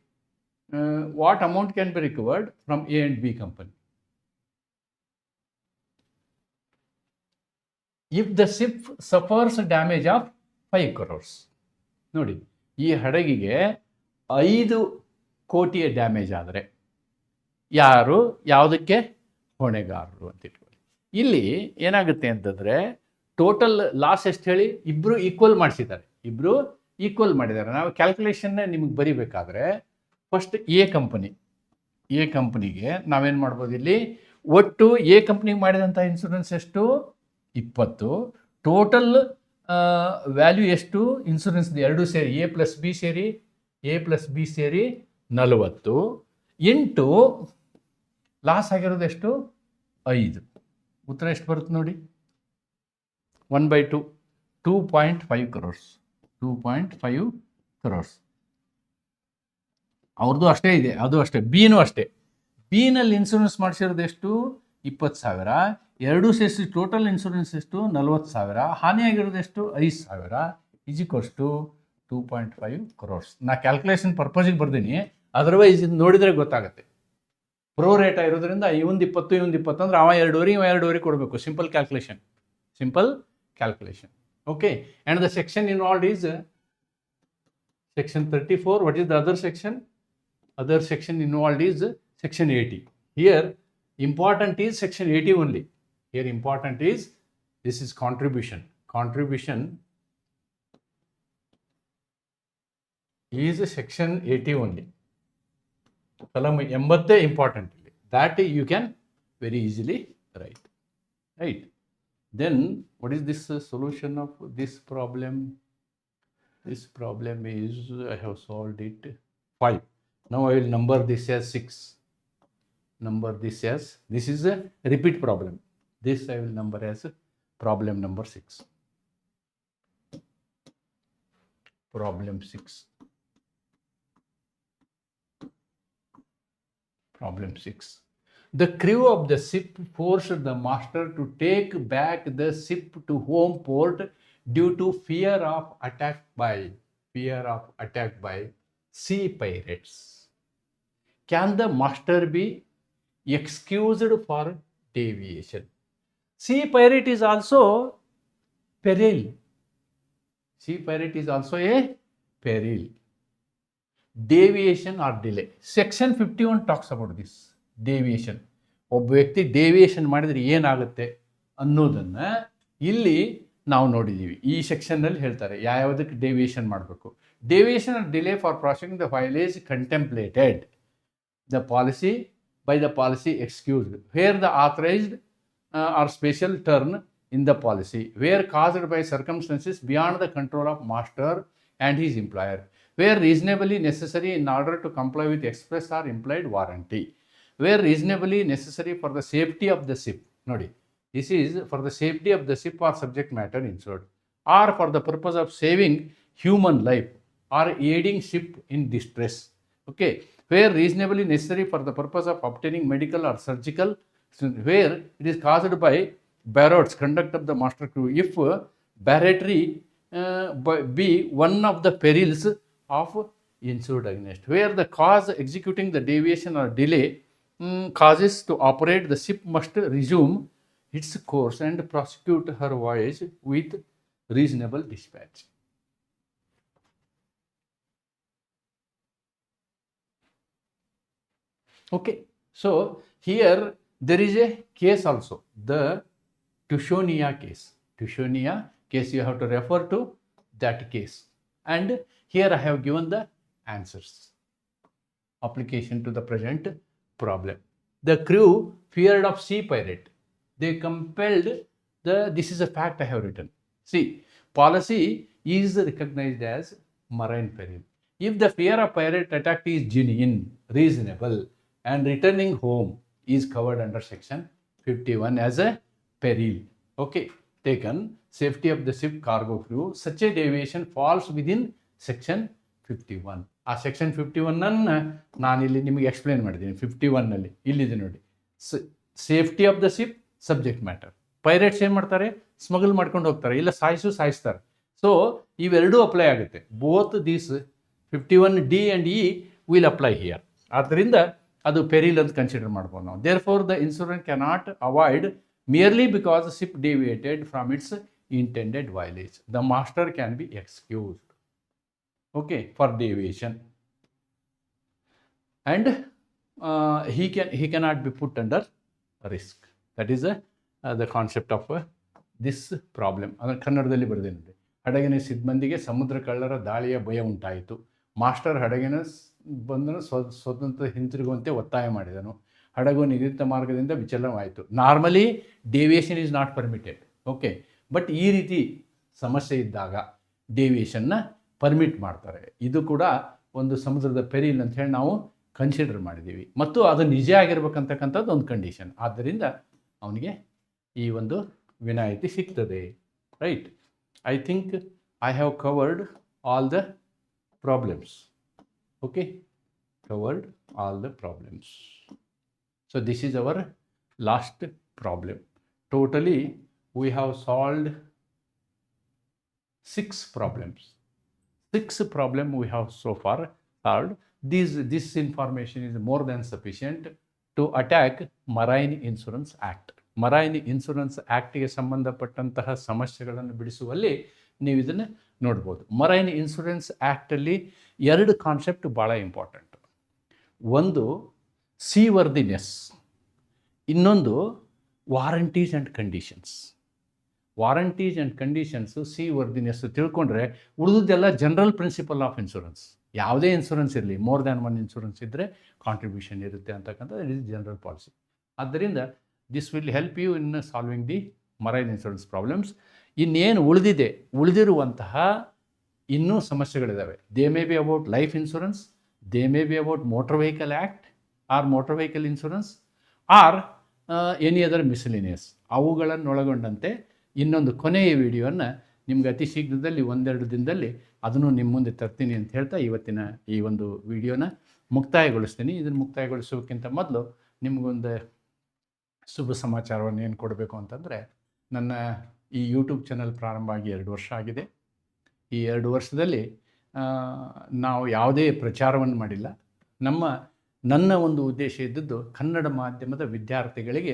A: What amount can be recovered from A and B company? If the ship suffers damage of 5 crores. ನೋಡಿ, ಈ ಹಡಗಿಗೆ 5 ಕೋಟಿಯ damage ಆದರೆ ಯಾರು ಯಾವುದಕ್ಕೆ ಹೊಣೆಗಾರರು ಅಂತ ಇಟ್ಕೊಳ್ಳಿ. ಇಲ್ಲಿ ಏನಾಗುತ್ತೆ ಅಂತಂದರೆ ಟೋಟಲ್ ಲಾಸ್ ಎಷ್ಟು ಹೇಳಿ, ಇಬ್ಬರು ಈಕ್ವಲ್ ಮಾಡಿಸಿದ್ದಾರೆ, ಇಬ್ಬರು ಈಕ್ವಲ್ ಮಾಡಿದ್ದಾರೆ. ನಾವು ಕ್ಯಾಲ್ಕುಲೇಷನ್ನ ನಿಮಗೆ ಬರಿಬೇಕಾದ್ರೆ ಫಸ್ಟ್ ಎ ಕಂಪನಿಗೆ ನಾವೇನು ಮಾಡ್ಬೋದು, ಇಲ್ಲಿ ಒಟ್ಟು ಎ ಕಂಪ್ನಿಗೆ ಮಾಡಿದಂಥ ಇನ್ಶೂರೆನ್ಸ್ ಎಷ್ಟು, 20. ಟೋಟಲ್ ವ್ಯಾಲ್ಯೂ ಎಷ್ಟು ಇನ್ಶೂರೆನ್ಸ್ದು ಎರಡು ಸೇರಿ ಎ ಪ್ಲಸ್ ಬಿ ಸೇರಿ 40 ಇಂಟು ಲಾಸ್ ಆಗಿರೋದು ಎಷ್ಟು 5. ಉತ್ತರ ಎಷ್ಟು ಬರುತ್ತೆ ನೋಡಿ, 1/2, 2.5 crores. 2.5 crores. ಅವ್ರದ್ದು ಅಷ್ಟೇ ಇದೆ, ಅದು ಅಷ್ಟೇ. ಬಿನೂ ಅಷ್ಟೇ. ಬಿನಲ್ಲಿ ಇನ್ಶೂರೆನ್ಸ್ ಮಾಡಿಸಿರೋದು ಎಷ್ಟು, 20,000. ಎರಡೂ ಸೇರಿಸಿ ಟೋಟಲ್ ಇನ್ಶೂರೆನ್ಸ್ ಎಷ್ಟು, 40,000. ಹಾನಿಯಾಗಿರೋದು ಎಷ್ಟು, 5,000. = 2.5 crores. ನಾ ಕ್ಯಾಲ್ಕುಲೇಷನ್ ಪರ್ಪಸಿಗೆ ಬರ್ತೀನಿ, ಅದರ್ವೈಸ್ ಇದು ನೋಡಿದರೆ ಗೊತ್ತಾಗುತ್ತೆ. ಪ್ರೋ ರೇಟ ಇರೋದ್ರಿಂದ ಇವಂದು 20 ಅಂದ್ರೆ ಅವ 2.5 ಕೊಡಬೇಕು. Simple calculation. Okay, and the section involved is section 34. What is the other section? Other section involved is section 80. Here important is section 80 only. Here important is, this is contribution is section 80 only. Column 80 important. That you can very easily write. Right? Then what is this solution of this problem? This problem is, I have solved it 5. Now I will number this as 6. This is a repeat problem. This I will number as problem number 6. Problem 6. The crew of the ship forced the master to take back the ship to home port due to fear of attack by sea pirates. Can the master be excused for deviation? Sea pirate is also peril. Deviation or delay. Section 51 talks about this. Deviation. ಒಬ್ಬ ವ್ಯಕ್ತಿ deviation ಮಾಡಿದರೆ ಏನಾಗುತ್ತೆ ಅನ್ನೋದನ್ನು ಇಲ್ಲಿ ನಾವು ನೋಡಿದ್ದೀವಿ. ಈ ಸೆಕ್ಷನ್ನಲ್ಲಿ ಹೇಳ್ತಾರೆ ಯಾವುದಕ್ಕೆ ಡೆವಿಯೇಷನ್ ಮಾಡಬೇಕು. Deviation or delay for prosecuting the ಫೈಲೇಜ್ contemplated the policy by the policy excused where the authorised or special term in the policy where caused by circumstances beyond the control of master and his employer, where reasonably necessary in order to comply with express or implied warranty, where reasonably necessary for the safety of the ship. Nodi, this is for the safety of the ship or subject matter insured, or for the purpose of saving human life or aiding ship in distress. Okay, where reasonably necessary for the purpose of obtaining medical or surgical, where it is caused by Barrett's conduct of the master crew, if barratry be one of the perils of insured against, where the cause executing the deviation or delay causes to operate, the ship must resume its course and prosecute her voyage with reasonable dispatch. Okay, so here there is a case also, the Tushonia case. You have to refer to that case. And here I have given the answers. Application to the present problem. The crew feared of sea pirate. They compelled this is a fact I have written. See, policy is recognized as marine peril. If the fear of pirate attack is genuine, reasonable, and returning home is covered under section 51 as a peril. Okay, taken safety of the ship cargo crew, such a deviation falls within section 51. ಆ section 51 ನಾನು ಇಲ್ಲಿ ನಿಮಗೆ explain ಮಾಡಿದ್ದೀನಿ. 51 ಇಲ್ಲಿದೆ ನೋಡಿ, safety of the ship, subject matter. Pirates ಏನು ಮಾಡ್ತಾರೆ, smuggle ಮಾಡ್ಕೊಂಡು ಹೋಗ್ತಾರೆ, ಇಲ್ಲ ಸಾಯಿಸ್ತಾರೆ. ಸೊ ಇವೆರಡೂ ಅಪ್ಲೈ ಆಗುತ್ತೆ. Both these 51D and E will apply here. ಆದ್ದರಿಂದ ಅದು ಪೆರಿಲ್ ಅಂತ ಕನ್ಸಿಡರ್ ಮಾಡ್ಬೋದು ನಾವು. Therefore the insurance cannot avoid merely because the ship deviated from its intended voyage. The master can be excused, okay, for deviation, and he cannot be put under risk. That is the concept of this problem. ಅದನ್ನು ಕನ್ನಡದಲ್ಲಿ ಬರೆದೆ ನೋಡಿ. ಹಡಗಿನ ಸಿಬ್ಬಂದಿಗೆ ಸಮುದ್ರ ಕಳ್ಳರ ದಾಳಿಯ ಭಯ ಉಂಟಾಯಿತು. ಮಾಸ್ಟರ್ ಹಡಗಿನ ಬಂದನು ಸ್ವತಂತ್ರ ಹಿಂತಿರುಗುವಂತೆ ಒತ್ತಾಯ ಮಾಡಿದನು. ಹಡಗು ನಿಗದಿತ ಮಾರ್ಗದಿಂದ ವಿಚಲನವಾಯಿತು. Normally deviation is not permitted, okay, but ಈ ರೀತಿ ಸಮಸ್ಯೆ ಇದ್ದಾಗ ಡೇವಿಯೇಷನ್ನ ಪರ್ಮಿಟ್ ಮಾಡ್ತಾರೆ. ಇದು ಕೂಡ ಒಂದು ಸಮುದ್ರದ ಪೆರಿಲ್ ಅಂತ ಹೇಳಿ ನಾವು ಕನ್ಸಿಡರ್ ಮಾಡಿದ್ದೀವಿ, ಮತ್ತು ಅದು ನಿಜ ಆಗಿರ್ಬೇಕಂತಕ್ಕಂಥದ್ದು ಒಂದು ಕಂಡೀಷನ್. ಆದ್ದರಿಂದ ಅವನಿಗೆ ಈ ಒಂದು ವಿನಾಯಿತಿ ಸಿಗ್ತದೆ. Right, I think I have covered all the problems. Okay, covered all the problems. So this is our last problem. Totally we have solved 6 problems. 6 problems we have so far solved. This information is more than sufficient to attack Marine Insurance Act. Marine Insurance Act ಗೆ ಸಂಬಂಧಪಟ್ಟಂತಹ ಸಮಸ್ಯೆಗಳನ್ನು ಬಿಡಿಸುವಲ್ಲಿ ನೀವು ಇದನ್ನು ನೋಡ್ಬೋದು. Marine insurance ಆ್ಯಕ್ಟಲ್ಲಿ 2 concept ಭಾಳ important. ಒಂದು seaworthiness, ಇನ್ನೊಂದು warranties and conditions. Warranties and conditions, seaworthiness ತಿಳ್ಕೊಂಡ್ರೆ ಉಳಿದದ್ದೆಲ್ಲ ಜನರಲ್ ಪ್ರಿನ್ಸಿಪಲ್ ಆಫ್ ಇನ್ಶೂರೆನ್ಸ್. ಯಾವುದೇ ಇನ್ಶೂರೆನ್ಸ್ ಇರಲಿ, ಮೋರ್ ದ್ಯಾನ್ ಒನ್ ಇನ್ಶೂರೆನ್ಸ್ ಇದ್ದರೆ ಕಾಂಟ್ರಿಬ್ಯೂಷನ್ ಇರುತ್ತೆ ಅಂತಕ್ಕಂಥದ್ದು ಇಟ್ ಇಸ್ ಜನರಲ್ ಪಾಲಿಸಿ. ಆದ್ದರಿಂದ this will help you in solving the marine insurance problems. ಇನ್ನೇನು ಉಳಿದಿರುವಂತಹ ಇನ್ನೂ ಸಮಸ್ಯೆಗಳಿದ್ದಾವೆ. They may be about life insurance, they may be about motor vehicle act or motor vehicle insurance or any other miscellaneous. ಅವುಗಳನ್ನೊಳಗೊಂಡಂತೆ ಇನ್ನೊಂದು ಕೊನೆಯ ವಿಡಿಯೋನ ನಿಮ್ಗೆ ಅತಿ ಶೀಘ್ರದಲ್ಲಿ 1-2 ದಿನದಲ್ಲಿ ಅದನ್ನು ನಿಮ್ಮ ಮುಂದೆ ತರ್ತೀನಿ ಅಂತ ಹೇಳ್ತಾ ಇವತ್ತಿನ ಈ ಒಂದು ವಿಡಿಯೋನ ಮುಕ್ತಾಯಗೊಳಿಸ್ತೀನಿ. ಇದನ್ನು ಮುಕ್ತಾಯಗೊಳಿಸೋಕ್ಕಿಂತ ಮೊದಲು ನಿಮಗೊಂದು ಶುಭ ಸಮಾಚಾರವನ್ನು ಏನು ಕೊಡಬೇಕು ಅಂತಂದರೆ, ನನ್ನ ಈ ಯೂಟ್ಯೂಬ್ ಚಾನಲ್ ಪ್ರಾರಂಭ ಆಗಿ 2 ವರ್ಷ ಆಗಿದೆ. ಈ 2 ವರ್ಷದಲ್ಲಿ ನಾವು ಯಾವುದೇ ಪ್ರಚಾರವನ್ನು ಮಾಡಿಲ್ಲ. ನನ್ನ ಒಂದು ಉದ್ದೇಶ ಇದ್ದದ್ದು ಕನ್ನಡ ಮಾಧ್ಯಮದ ವಿದ್ಯಾರ್ಥಿಗಳಿಗೆ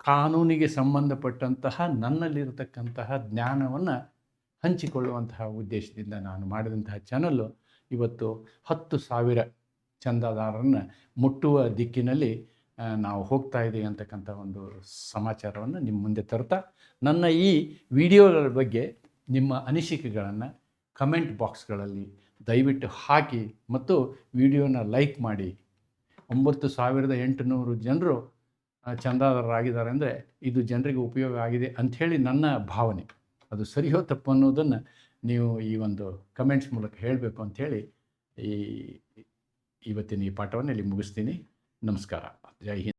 A: ಕಾನೂನಿಗೆ ಸಂಬಂಧಪಟ್ಟಂತಹ ನನ್ನಲ್ಲಿರತಕ್ಕಂತಹ ಜ್ಞಾನವನ್ನು ಹಂಚಿಕೊಳ್ಳುವಂತಹ ಉದ್ದೇಶದಿಂದ ನಾನು ಮಾಡಿದಂತಹ ಚಾನಲ್ಲು ಇವತ್ತು 10,000 ಚಂದಾದಾರರನ್ನು ಮುಟ್ಟುವ ದಿಕ್ಕಿನಲ್ಲಿ ನಾವು ಹೋಗ್ತಾ ಇದ್ದೀವಿ ಅಂತಕ್ಕಂಥ ಒಂದು ಸಮಾಚಾರವನ್ನು ನಿಮ್ಮ ಮುಂದೆ ತರ್ತಾ, ನನ್ನ ಈ ವಿಡಿಯೋಗಳ ಬಗ್ಗೆ ನಿಮ್ಮ ಅನಿಸಿಕೆಗಳನ್ನು ಕಮೆಂಟ್ ಬಾಕ್ಸ್ಗಳಲ್ಲಿ ದಯವಿಟ್ಟು ಹಾಕಿ ಮತ್ತು ವಿಡಿಯೋನ ಲೈಕ್ ಮಾಡಿ. 9,800 ಜನರು ಚಂದಾದಾರರಾಗಿದ್ದಾರೆ ಅಂದರೆ ಇದು ಜನರಿಗೆ ಉಪಯೋಗ ಆಗಿದೆ ಅಂಥೇಳಿ ನನ್ನ ಭಾವನೆ. ಅದು ಸರಿಯೋ ತಪ್ಪು ಅನ್ನೋದನ್ನು ನೀವು ಈ ಒಂದು ಕಮೆಂಟ್ಸ್ ಮೂಲಕ ಹೇಳಬೇಕು ಅಂಥೇಳಿ ಇವತ್ತಿನ ಈ ಪಾಠವನ್ನು ಇಲ್ಲಿ ಮುಗಿಸ್ತೀನಿ. ನಮಸ್ಕಾರ. ಜೈ ಹಿಂದ್.